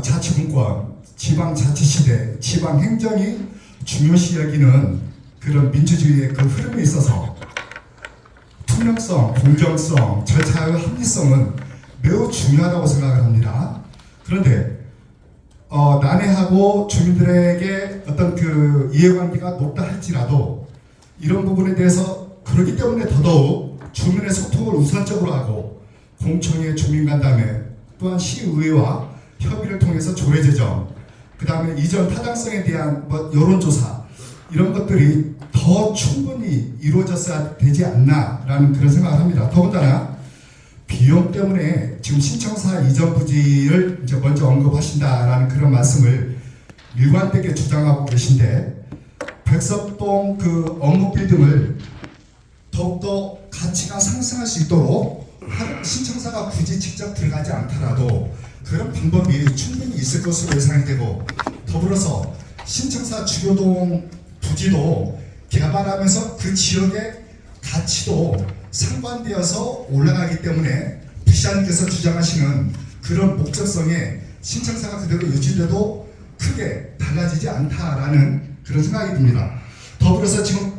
자치분권, 지방자치시대, 지방행정이 중요시 여기는 그런 민주주의의 그 흐름에 있어서 투명성, 공정성, 절차의 합리성은 매우 중요하다고 생각을 합니다. 그런데 난해하고 주민들에게 어떤 그 이해관계가 높다 할지라도 이런 부분에 대해서 그렇기 때문에 더더욱 주민의 소통을 우선적으로 하고 공청회 주민간담회 또한 시의회와 협의를 통해서 조례 제정 그 다음에 이전 타당성에 대한 여론조사 이런 것들이 더 충분히 이루어졌어야 되지 않나라는 그런 생각을 합니다. 더군다나 비용 때문에 지금 신청사 이전 부지를 이제 먼저 언급하신다라는 그런 말씀을 일관되게 주장하고 계신데 백석동 그 업무 빌딩을 더욱더 가치가 상승할 수 있도록 신청사가 굳이 직접 들어가지 않더라도 그런 방법이 충분히 있을 것으로 예상이 되고 더불어서 신청사 주교동 부지도 개발하면서 그 지역의 가치도 상반되어서 올라가기 때문에 부시장님께서 주장하시는 그런 목적성에 신청사가 그대로 유지돼도 크게 달라지지 않다라는 그런 생각이 듭니다. 더불어서 지금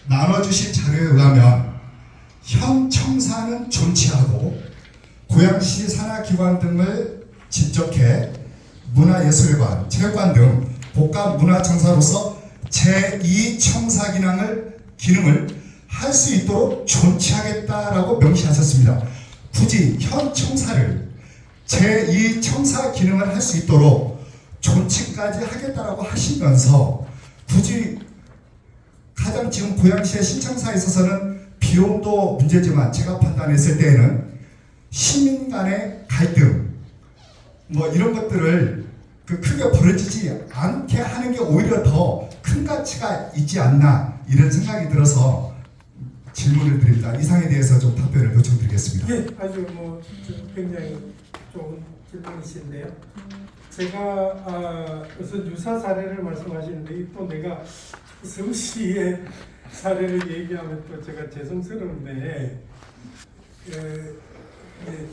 나눠주신 자료에 의하면 현 청사는 존치하고 고양시 산하기관 등을 집적해 문화예술관, 체육관 등 복합문화청사로서 제2청사 기능을 할 수 있도록 존치하겠다라고 명시하셨습니다. 굳이 현 청사를 제2청사 기능을 할 수 있도록 존치까지 하겠다라고 하시면서 굳이 가장 지금 고양시의 신청사에 있어서는 비용도 문제지만 제가 판단했을 때에는 시민 간의 갈등 뭐 이런 것들을 크게 벌어지지 않게 하는 게 오히려 더 큰 가치가 있지 않나 이런 생각이 들어서 질문을 드립니다. 이상에 대해서 좀 답변을 요청드리겠습니다. 예, 아주 굉장히 좋은 질문이신데요. 제가 우선 유사 사례를 말씀하시는데 또 내가 서울시의 사례를 얘기하면 또 제가 죄송스러운데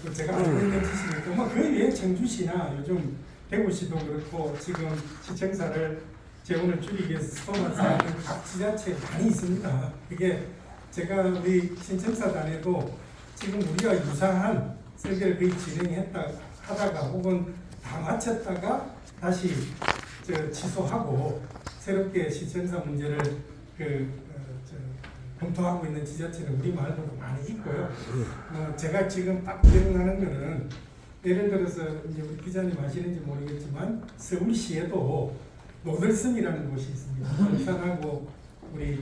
또 제가 알고 있는 지식이니까 그 외에 청주시나 요즘 대구시도 그렇고 지금 시청사를 재원을 줄이기 위해서 소만사 하는 각 지자체 많이 있습니다. 그게 제가 우리 신청사단에도 지금 우리가 유사한 설계를 거의 하다가 혹은 다 마쳤다가 다시 취소하고 새롭게 시청사 문제를 검토하고 있는 지자체는 우리 말고도 많이 있고요. 제가 지금 딱 기억나는 거는 예를 들어서 이제 우리 기자님 아시는지 모르겠지만 서울시에도 노들섬이라는 곳이 있습니다. 용산하고 우리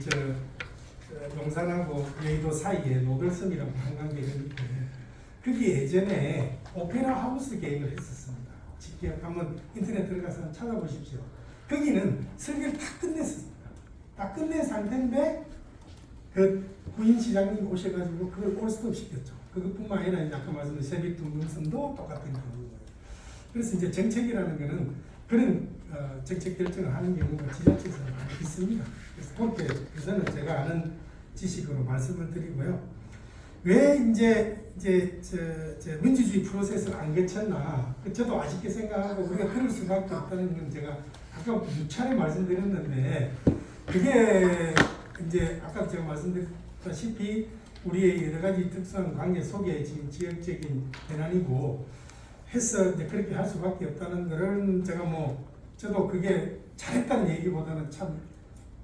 용산하고 여의도 사이에 노들섬이라고 관광객이 있는데 거기 예전에 오페라 하우스 계획을 했었습니다. 직접 한번 인터넷 들어가서 찾아보십시오. 거기는 설계를 다 끝냈습니다. 다 끝낸 상태인데 그 부인시장님 오셔가지고 그걸 올스톱 시켰죠. 그것뿐만 아니라 이제 아까 말씀드린 세빛둥둥섬도 똑같은 경우예요. 그래서 이제 정책이라는 거는 그런 정책 결정을 하는 경우가 지자체에서 많이 있습니다. 그래서 그렇게 우선은 제가 아는 지식으로 말씀을 드리고요. 왜 이제 민주주의 프로세스를 안 거쳤나? 저도 아쉽게 생각하고 우리가 그럴 수밖에 없다는 건 제가 아까 6차례 말씀드렸는데 그게 이제 아까 제가 말씀드렸다시피 우리의 여러 가지 특수한 관계 속에 지금 지역적인 현안이고 해서 이제 그렇게 할 수밖에 없다는 거를 제가 저도 그게 잘했다는 얘기보다는 참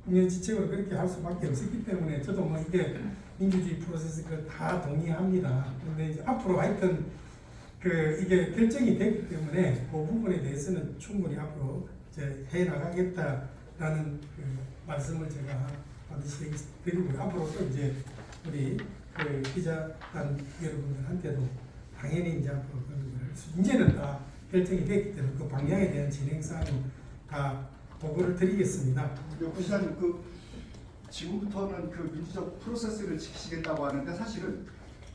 국민지책으로 그렇게 할 수밖에 없었기 때문에 저도 이게 민주주의 프로세스를 다 동의합니다. 그런데 이제 앞으로 하여튼 이게 결정이 됐기 때문에 그 부분에 대해서는 충분히 앞으로 이제 해 나가겠다라는 말씀을 제가 반드시 드리고요. 앞으로 또 이제 우리 기자단 여러분들한테도 당연히 이제 앞으로 이제는 다 결정이 됐기 때문에 그 방향에 대한 진행 사항은 다 보고를 드리겠습니다. 부시장님 지금부터는 민주적 프로세스를 지키시겠다고 하는데 사실은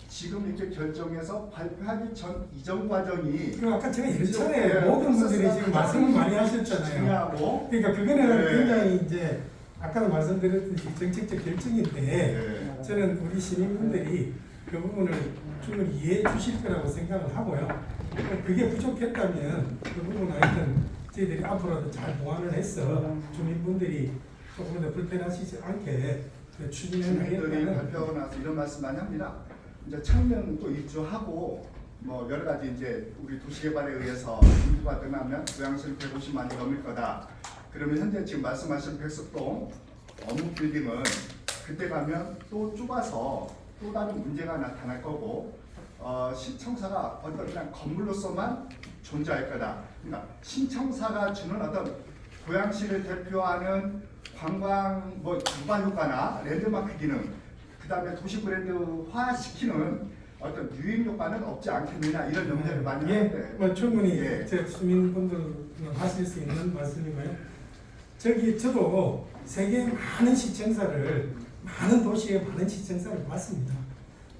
지금 이렇게 결정해서 발표하기 전 이전 과정이 아까 제가 여러 차례 모든 분들이 지금 말씀을 많이 하셨잖아요. 그러니까 그거는 굉장히 이제 아까도 말씀드렸듯이 정책적 결정인데 저는 우리 시민분들이 그 부분을 충분히 이해해 주실 거라고 생각을 하고요. 그게 부족했다면 그 부분은 하여튼 저희들이 앞으로도 잘 보완을 해서 주민분들이 조금 더 불편하시지 않게 추진해 나가겠다는. 주민들이 발표하고 나서 이런 말씀 많이 합니다. 이제 창명도 입주하고 여러 가지 이제 우리 도시개발에 의해서 인구가 늘어나면 고양시는 150만이 넘을 거다. 그러면 현재 지금 말씀하신 백석동 업무 빌딩은 그때 가면 또 좁아서 또 다른 문제가 나타날 거고 신청사가 어떤 그냥 건물로서만 존재할 거다. 그러니까 신청사가 주는 어떤 고양시를 대표하는 관광 유관 효과나 랜드마크 기능, 그 다음에 도시 브랜드화 시키는 어떤 유인 효과는 없지 않겠느냐 이런 염려를 많이 하는데 충분히 제 주민분들은 하실 수 있는 말씀이고요. 저도 세계 많은 시청사를 많은 도시의 많은 시청사를 봤습니다.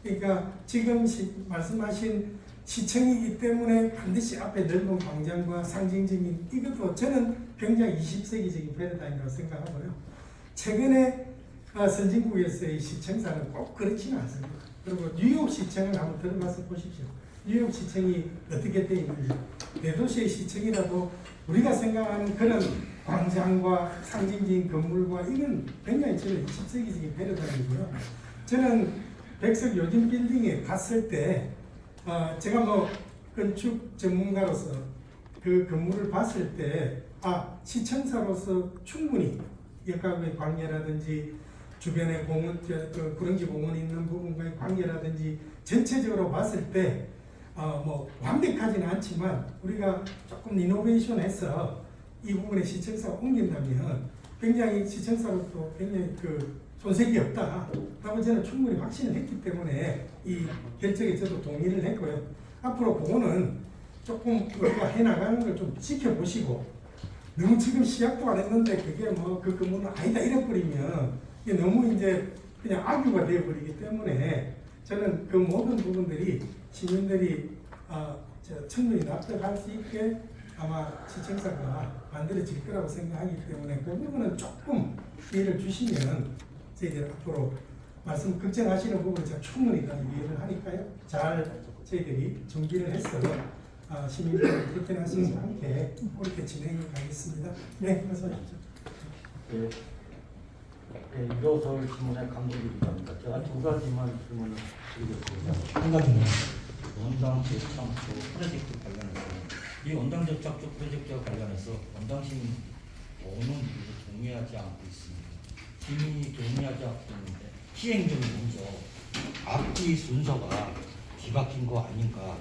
그러니까 지금 말씀하신 시청이기 때문에 반드시 앞에 넓은 광장과 상징적인 이것도 저는 굉장히 20세기적인 패러다임이라고 생각하고요. 최근에 선진국에서의 시청사는 꼭 그렇지는 않습니다. 그리고 뉴욕 시청을 한번 들어가서 보십시오. 뉴욕 시청이 어떻게 되어 있는지. 대도시의 시청이라도 우리가 생각하는 그런 광장과 상징적인 건물과 이건 굉장히 저는 20세기적인 패러다임이고요. 저는 백석 요즘 빌딩에 갔을 때 제가 건축 전문가로서 그 건물을 봤을 때 시청사로서 충분히 역학의 관계라든지 주변에 공원, 구릉지 공원이 있는 부분과의 관계라든지 전체적으로 봤을 때 완벽하지는 않지만 우리가 조금 이노베이션해서 이 부분에 시청사가 옮긴다면 굉장히 시청사로도 굉장히 그 손색이 없다라고 저는 충분히 확신을 했기 때문에 이 결정에 저도 동의를 했고요. 앞으로 그거는 조금 우리가 해나가는 걸 좀 지켜보시고 너무 지금 시작도 안 했는데 그게 뭐 그 근무는 아니다 이래버리면 이게 너무 이제 그냥 악유가 되어버리기 때문에 저는 그 모든 부분들이 시민들이 충분히 납득할 수 있게 아마 시청사가 만들어질 거라고 생각하기 때문에 그 부분은 조금 이해를 주시면 저희들 앞으로 말씀 걱정하시는 부분을 제가 충분히 다 이해를 하니까요. 잘 저희들이 준비를 해서 시민들의 불편하시지 않게 그렇게 진행해 가겠습니다. 네, 어서 오십시오. 예, 일어설 질문에 강조드리니까 제가 두 가지만 질문을 드리겠습니다. 한 가지만. 원당 재창조 프로젝트 관련해서 이 원당 재창조 프로젝트와 관련해서 원당시민 어느 누구도 동의하지 않고 있습니다. 이미 동의하지 않고 있는데 시행정이 먼저 앞뒤 순서가 뒤바뀐 거 아닌가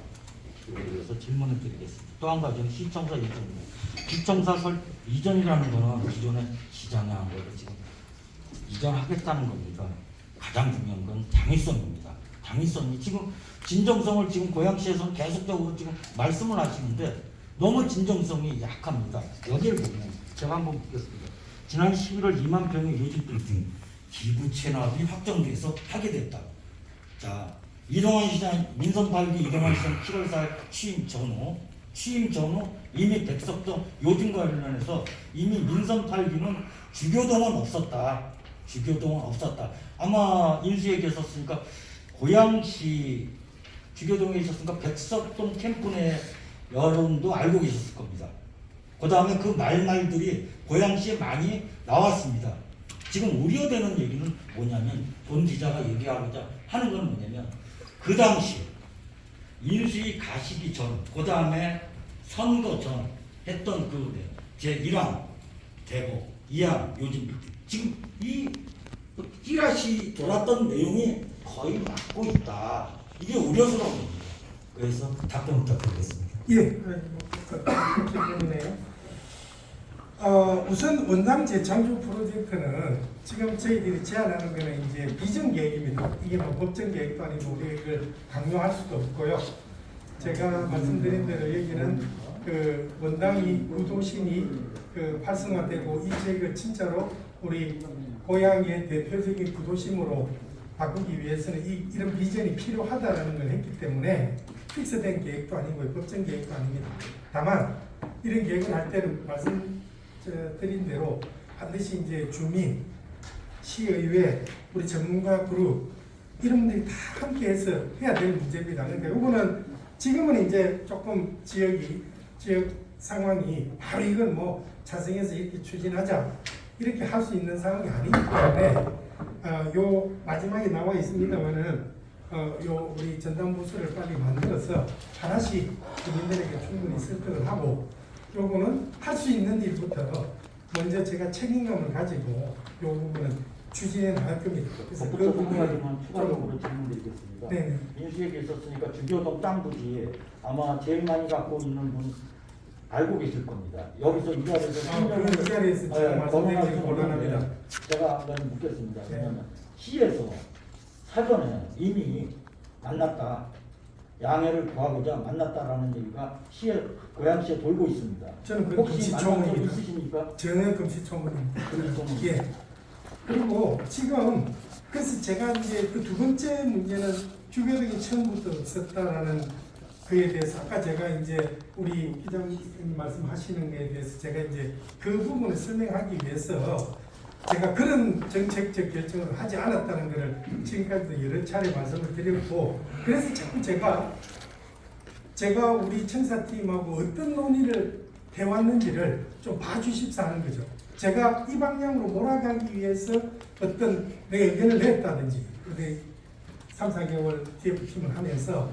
그래서 질문을 드리겠습니다. 또 한 가지는 시청사 이전입니다. 시청사 이전이라는 거는 기존에 시장에 한 거를 지금 이전하겠다는 겁니다. 가장 중요한 건 당위성입니다. 당위성이 지금 진정성을 지금 고양시에서는 계속적으로 지금 말씀을 하시는데 너무 진정성이 약합니다. 여기를 보면 제가 한번 묻겠습니다. 지난 11월 2만 평의 요즘 빌딩 기부 체납이 확정돼서 하게 됐다. 자, 이동환 시장 민선 8기 이동환 시장 7월 4일 취임 전후 이미 백석동 요즘 관련해서 이미 민선 8기는 주교동은 없었다. 아마 인수에 계셨으니까 고양시 주교동에 있었으니까 백석동 캠프 내 여러분도 알고 계셨을 겁니다. 그 다음에 그 말들이 고양시에 많이 나왔습니다. 지금 우려되는 얘기는 뭐냐면 본 기자가 얘기하고자 하는 건 뭐냐면 그 당시 인수위 가시기 전, 그 다음에 선거 전 했던 그 제1항 대고 2항 요즘 지금 이 찌라시 돌았던 내용이 거의 맞고 있다. 이게 우려스러운 겁니다. 그래서 답변 부탁드리겠습니다. 예, 질문이네요. 우선 원당 재창조 프로젝트는 지금 저희들이 제안하는 거는 이제 비전 계획입니다. 이게 뭐 법정 계획도 아니고 우리 이걸 강요할 수도 없고요. 제가 말씀드린 대로 여기는 그 원당이 구도심이 그 활성화되고 이 지역을 진짜로 우리 고향의 대표적인 구도심으로 바꾸기 위해서는 이런 비전이 필요하다라는 걸 했기 때문에 픽스된 계획도 아니고 법정 계획도 아닙니다. 다만 이런 계획을 할 때는 말씀드린 대로 반드시 이제 주민, 시의회, 우리 전문가 그룹 이런 분들이 다 함께해서 해야 될 문제입니다. 그러니까 이거는 지금은 이제 조금 지역 상황이 바로 이건 뭐 찬성해서 이렇게 추진하자 이렇게 할 수 있는 상황이 아니기 때문에 요 마지막에 나와 있습니다만은 요 우리 전담부서를 빨리 만들어서 하나씩 국민들에게 충분히 설득을 하고 요거는 할 수 있는 일부터 먼저 제가 책임감을 가지고 요 부분은 추진해 나갈 겁니다. 그래서 그 부분을 추가적으로 질문드리겠습니다. 네. 인수위에 있었으니까 주교동 땅 부지 아마 제일 많이 갖고 있는 분 알고 계실 겁니다. 여기서 이 자리에서 그 자리에서 제가 말씀드리기 곤란합니다. 제가 한번 묻겠습니다. 왜냐하면 시에서 사전에 이미 만났다. 양해를 구하고자 만났다라는 얘기가 고양시에 돌고 있습니다. 저는 그 혹시 만난 적 금시초문입니다. 있으십니까? 저는 금시초문입니다. 금시초문. 예. 그리고 지금 그래서 제가 이제 그 두 번째 문제는 주교동이 처음부터 없었다라는 그에 대해서 아까 제가 이제 우리 기자님 말씀하시는 것에 대해서 제가 이제 그 부분을 설명하기 위해서 제가 그런 정책적 결정을 하지 않았다는 것을 지금까지도 여러 차례 말씀을 드렸고 그래서 자꾸 제가 우리 청사팀하고 어떤 논의를 해왔는지를 좀 봐주십사 하는 거죠. 제가 이 방향으로 몰아가기 위해서 어떤 내 의견을 냈다든지 우리 3, 4개월 TF팀을 하면서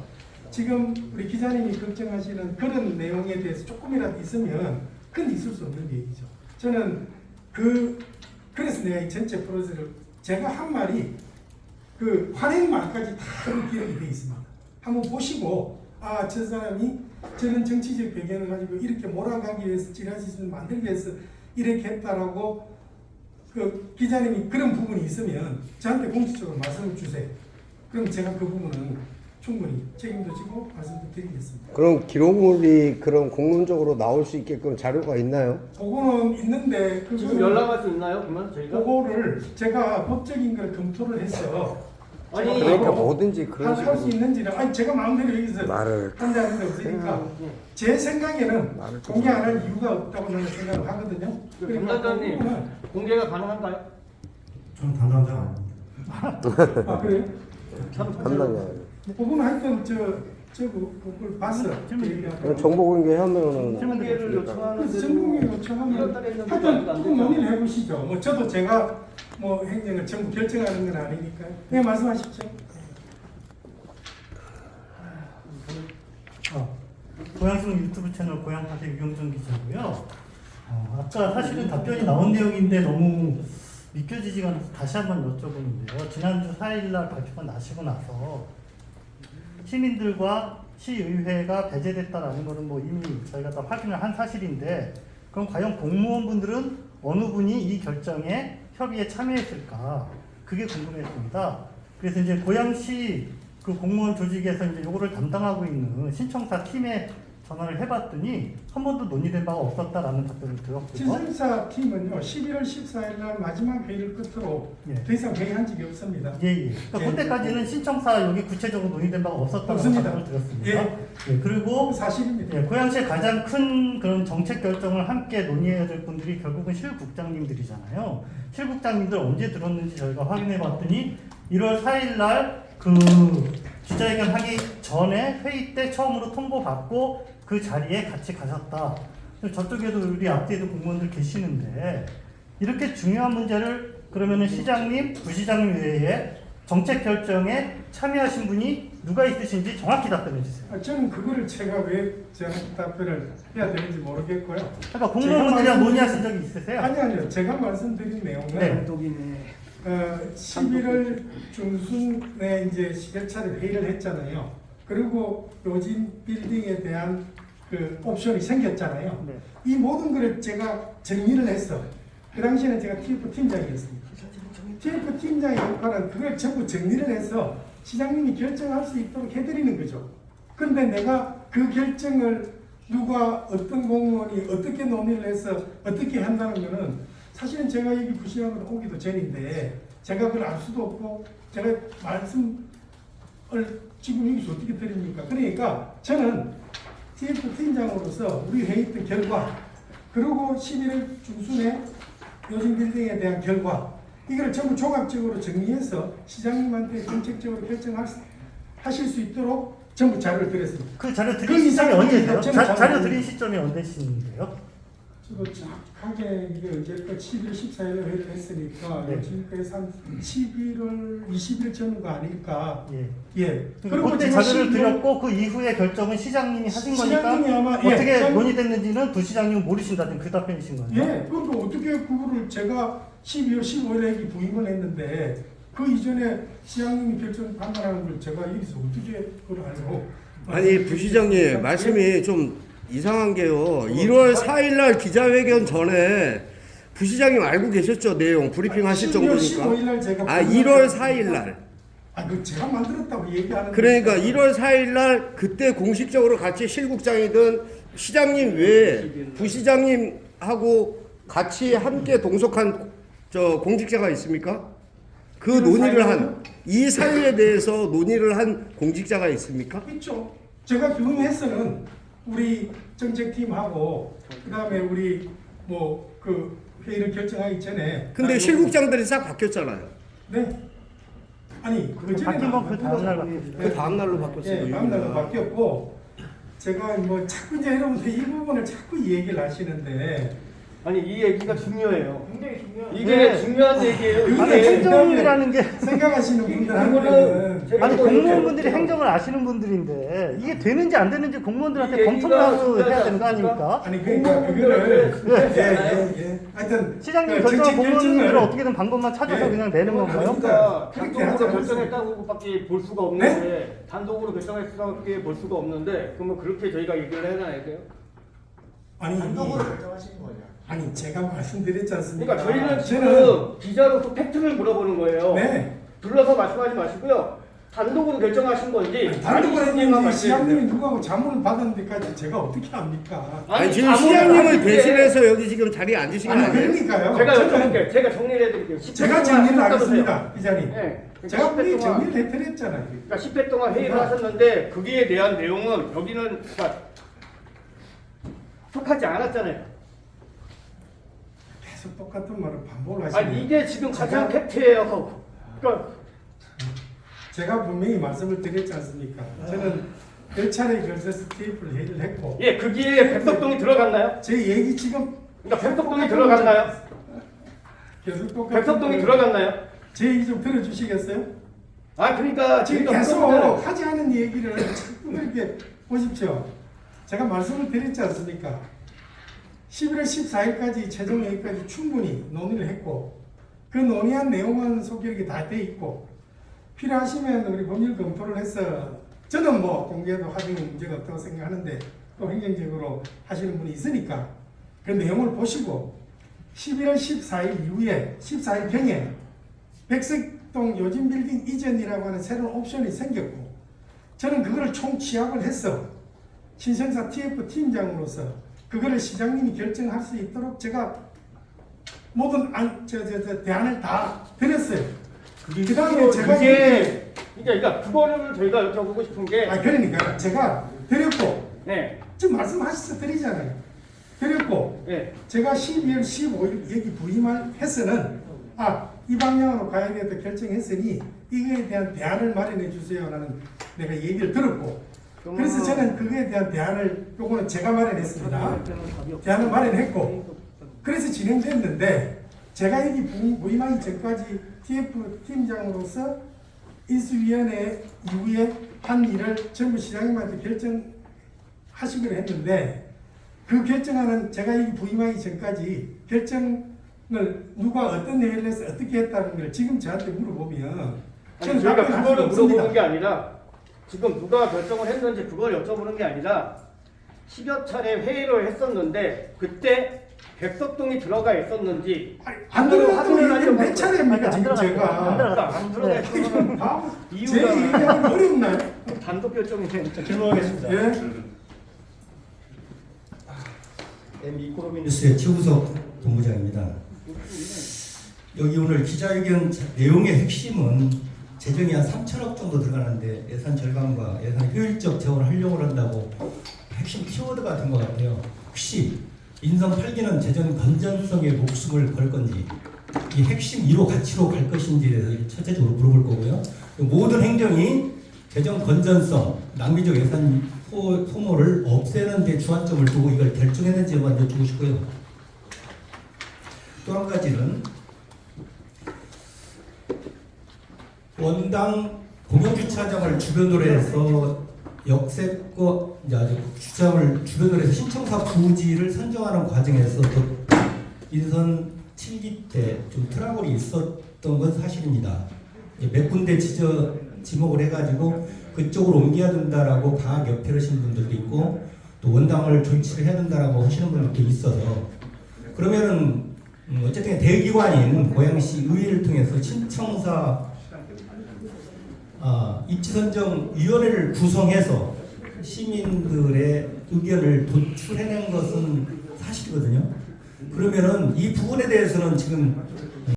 지금 우리 기자님이 걱정하시는 그런 내용에 대해서 조금이라도 있으면 그건 있을 수 없는 얘기죠. 저는 그래서 내가 이 전체 프로젝트를 제가 한 말이 그 환행 말까지 다 기억이 돼 있습니다. 한번 보시고 저 사람이 저는 정치적 배경을 가지고 이렇게 몰아가기 위해서 지라시 시스템을 만들기 위해서 이렇게 했다라고 그 기자님이 그런 부분이 있으면 저한테 공식적으로 말씀을 주세요. 그럼 제가 그 부분은 충분히 책임도 지고 말씀도 드리겠습니다. 그럼 기록물이 그런 공론적으로 나올 수 있게끔 자료가 있나요? 그거는 있는데 지금 연락할 수 있나요? 그러면 저희가? 그거를 제가 법적인 걸 검토를 해서 아니, 그러니까 뭐든지 그런 할 수 식으로 있는지를 아니 제가 마음대로 여기서 말을 한다는 게 없으니까 제 생각에는 공개 안 할 이유가 없다고 저는 생각을 하거든요. 담당자님 공개가 가능한가요? 저는 담당자가 아닙니다. 아 그래요? 담당자. 그분 하여튼 그걸 봤어. 정보 공개하면은 공개를 요청하는데 정보공개 요청하면 하여튼 쭉 논의를 해보시죠. 뭐 저도 제가 뭐 행정을 전부 결정하는 건 아니니까요. 네 말씀하십시오. 고양신문 유튜브 채널 고양파대 유경준 기자고요. 아까 사실은 답변이 나온 내용인데 너무 믿겨지지가 않아서 다시 한번 여쭤보는데요. 지난주 4일날 발표가 나시고 나서 시민들과 시의회가 배제됐다라는 것은 뭐 이미 저희가 다 확인을 한 사실인데 그럼 과연 공무원분들은 어느 분이 이 결정에 협의에 참여했을까? 그게 궁금했습니다. 그래서 이제 고양시 그 공무원 조직에서 이제 요거를 담당하고 있는 신청사 팀에 전화를 해봤더니 한 번도 논의된 바가 없었다라는 답변을 들었고요. 신청사 팀은요 11월 14일 날 마지막 회의를 끝으로 더 이상 회의한 적이 없습니다. 예. 그러니까 그때까지는 신청사 여기 구체적으로 논의된 바가 없었다는 없습니다. 답변을 들었습니다. 예. 그리고 사실입니다. 고양시의 가장 큰 그런 정책 결정을 함께 논의해야 될 분들이 결국은 실국장님들이잖아요. 실국장님들 언제 들었는지 저희가 확인해 봤더니 1월 4일 날 그 기자회견 하기 전에 회의 때 처음으로 통보받고 그 자리에 같이 가셨다. 저쪽에도 우리 앞뒤에도 공무원들 계시는데 이렇게 중요한 문제를 그러면은 시장님, 부시장님 외에 정책 결정에 참여하신 분이 누가 있으신지 정확히 답변해 주세요. 저는 그거를 제가 왜 저한테 답변을 해야 되는지 모르겠고요. 그러니까 공무원분들이랑 논의하신 적이 있으세요? 아니요. 제가 말씀드린 내용은 11월 중순에 이제 몇 차례 회의를 했잖아요. 그리고 요진 빌딩에 대한 그 옵션이 생겼잖아요. 이 모든 것을 제가 정리를 했어. 그 당시에는 제가 TF 팀장이었습니다. TF 팀장의 역할은 그걸 전부 정리를 해서 시장님이 결정할 수 있도록 해드리는 거죠. 그런데 내가 그 결정을 누가 어떤 공무원이 어떻게 논의를 해서 어떻게 한다는 거는 사실은 제가 여기 부시장으로 오기도 전인데 제가 그걸 알 수도 없고 제가 말씀을 지금 여기서 어떻게 드립니까? 그러니까 저는 TF 팀장으로서 우리 회의 때 결과 그리고 11월 중순에 요즘 빌딩에 대한 결과 이걸 전부 종합적으로 정리해서 시장님한테 정책적으로 결정하실 수 있도록 전부 자료를 드렸습니다. 그 자료 드린 시점이 언제세요? 자료 드린 시점이 언제신데요? 저도 정확하게 이게 언제까 11월 14일에 회의를 했으니까 지금까지 한 11월 20일 전후가 아닐까. 예. 그리고 그때 자료를 드렸고 그 이후에 결정은 시장님이 하신 거니까 아마, 어떻게 논의됐는지는 부시장님은 모르신다든 그 답변이신 거예요. 예. 그러니까 어떻게 그거를 제가 12월 15일에 부임을 했는데 그 이전에 시장님이 결정 판단하는 걸 제가 여기서 어떻게 그걸 알고? 아니 부시장님 말씀이 좀 이상한 게요. 1월 4일 날 기자회견 전에 부시장님 알고 계셨죠? 내용 브리핑 하실 정도니까. 15일 날 제가 1월 4일 날. 그 제가 만들었다고 얘기하는 그러니까 1월 4일 날 그때 공식적으로 같이 실국장이든 시장님 외에 부시장님하고 같이 함께 동석한 공직자가 있습니까? 그 논의를 한 이 사유에 대해서 논의를 한 공직자가 있습니까? 있죠. 제가 경험해서는 우리 정책팀하고 그다음에 우리 뭐 그 회의를 결정하기 전에 근데 실국장들이 싹 바뀌었잖아요. 네. 아니 그 전에 바뀐 건 그 다음날 바뀌었어요. 그 다음날로 바뀌었어요. 네, 다음날로 바뀌었고 제가 뭐 자꾸 이제 여러분들 이 부분을 자꾸 얘기를 하시는데 아니 이 얘기가 중요해요. 굉장히 중요해요. 이게 네. 중요한 얘기예요. 아니 이게 행정이라는 게 생각하시는 분들한테는 이거는 아니 공무원분들이 행정을 아시는 분들인데 이게 되는지 안 되는지 공무원들한테 검토를 하고 해야 되는 거 아닙니까? 아니 그러니까 그거를 네. 하여튼 시장님 그 결정은 정책 공무원들은 결정을 어떻게든 방법만 찾아서 예. 그냥 내는 건가요? 그러니까 그렇게 단독으로 하자고 결정했다고밖에 볼 수가 없는데 단독으로 결정했다고밖에 볼 수가 없는데 그러면 그렇게 저희가 얘기를 해놔야 돼요? 아니 단독으로 결정하시는 거예요. 아니 제가 말씀드렸지 않습니까? 그러니까 저희는 지금 기자로서 팩트를 물어보는 거예요. 네. 불러서 말씀하지 마시고요. 단독으로 결정하신 건지 단독으로 아니신지만 했는데 말씀해 시장님이 주세요. 누구하고 자문을 받은 데까지 제가 어떻게 합니까? 아니 지금 자문을 시장님을 하실 때 대신해서 여기 지금 자리에 앉으신 거 아니 아니에요? 그러니까요. 제가 저는 여쭤볼게요. 제가 정리를 해드릴게요. 10회 제가 동안 정리를 해보세요. 하겠습니다, 기자님. 네. 제가 분명히 10회 동안 정리를 해드렸잖아요. 그러니까 10회 동안 회의를 하셨는데 거기에 대한 내용은 여기는 그러니까 속하지 않았잖아요. 계속 똑같은 말을 반복을 하시네요. 아니 이게 지금 가장 제가- 팩트예요. 그러니까 제가 분명히 말씀을 드렸지 않습니까? 저는 몇 차례 걸쳐서 TF를 회의를 했고 예, 거기에 백석동이 들어갔나요? 제 얘기 지금 그러니까 백석동이 들어갔나요? 계속 똑같은 백석동이 들어갔나요? 제 얘기 좀 들어주시겠어요? 아 그러니까 지금 저희가 계속 물어보잖아요. 하지 않은 얘기를 자꾸 이렇게 보십시오. 제가 말씀을 드렸지 않습니까? 11월 14일까지 최종 회의까지 충분히 논의를 했고 그 논의한 내용은 소개력이 다 돼 있고 필요하시면 우리 법률 검토를 해서 저는 뭐 공개도 하시는 문제가 없다고 생각하는데 또 행정적으로 하시는 분이 있으니까 그 내용을 보시고 11월 14일 이후에 14일경에 백석동 요진빌딩 이전이라고 하는 새로운 옵션이 생겼고 저는 그거를 총취합을 해서 신생사 TF 팀장으로서 그거를 시장님이 결정할 수 있도록 제가 모든 대안을 다 드렸어요. 그 다음에 제가 이게 그러니까 그거를 저희가 여쭤보고 싶은 게 그러니까 제가 드렸고 네. 지금 말씀하셔서 드리잖아요. 드렸고 네. 제가 12월 15일 여기 부임을 해서는 이 방향으로 가야 되겠다 결정했으니 이거에 대한 대안을 마련해 주세요라는 내가 얘기를 들었고 그래서 저는 그거에 대한 대안을 요거는 제가 마련했습니다. 대안을 마련했고 그래서 진행됐는데 제가 여기 부임하기 전까지 TF 팀장으로서 인수위원회 이후에 한 일을 전부 시장님한테 결정하시기로 했는데 그 결정하는 제가 여기 부임하기 전까지 결정을 누가 어떤 내용을 해서 어떻게 했다는 걸 지금 저한테 물어보면 아니, 저희가 그거를 물어보는 게 아니라 지금 누가 결정을 했는지 그걸 여쭤보는 게 아니라 10여 차례 회의를 했었는데 그때 백석동이 들어가 있었는지 안 들어갔더니 몇 차례입니까 지금 제가 안 들어가 있으면 제 이유가 얘기하기 어렵나요? 단독 결정이네. 질문하겠습니다. 예? 미코로비 뉴스의 최우석 본부장입니다. 여기 오늘 기자회견 내용의 핵심은 재정이 한 3천억 정도 들어가는데 예산 절감과 예산 효율적 재원을 하려고 한다고 핵심 키워드가 된 것 같아요. 혹시 인선 8기는 재정 건전성에 목숨을 걸 건지 이 핵심 1호 가치로 갈 것인지에 대해서 첫째적으로 물어볼 거고요. 모든 행정이 재정 건전성, 낭비적 예산 소모를 없애는 데 주안점을 두고 이걸 결정했는지 먼저 여쭈고 싶고요. 또 한 가지는 원당 공영주차장을 주변으로 해서 역세권 주차장을 주변으로 해서 신청사 부지를 선정하는 과정에서 또 인선 7기 때 좀 트러블이 있었던 건 사실입니다. 몇 군데 지목을 해가지고 그쪽으로 옮겨야 된다라고 강하게 옆에르시는 분들도 있고 또 원당을 조치를 해야 된다라고 하시는 분들도 있어서 그러면은 어쨌든 대기관인 고양시 의회를 통해서 신청사 입지선정위원회를 구성해서 시민들의 의견을 도출해낸 것은 사실이거든요. 그러면은 이 부분에 대해서는 지금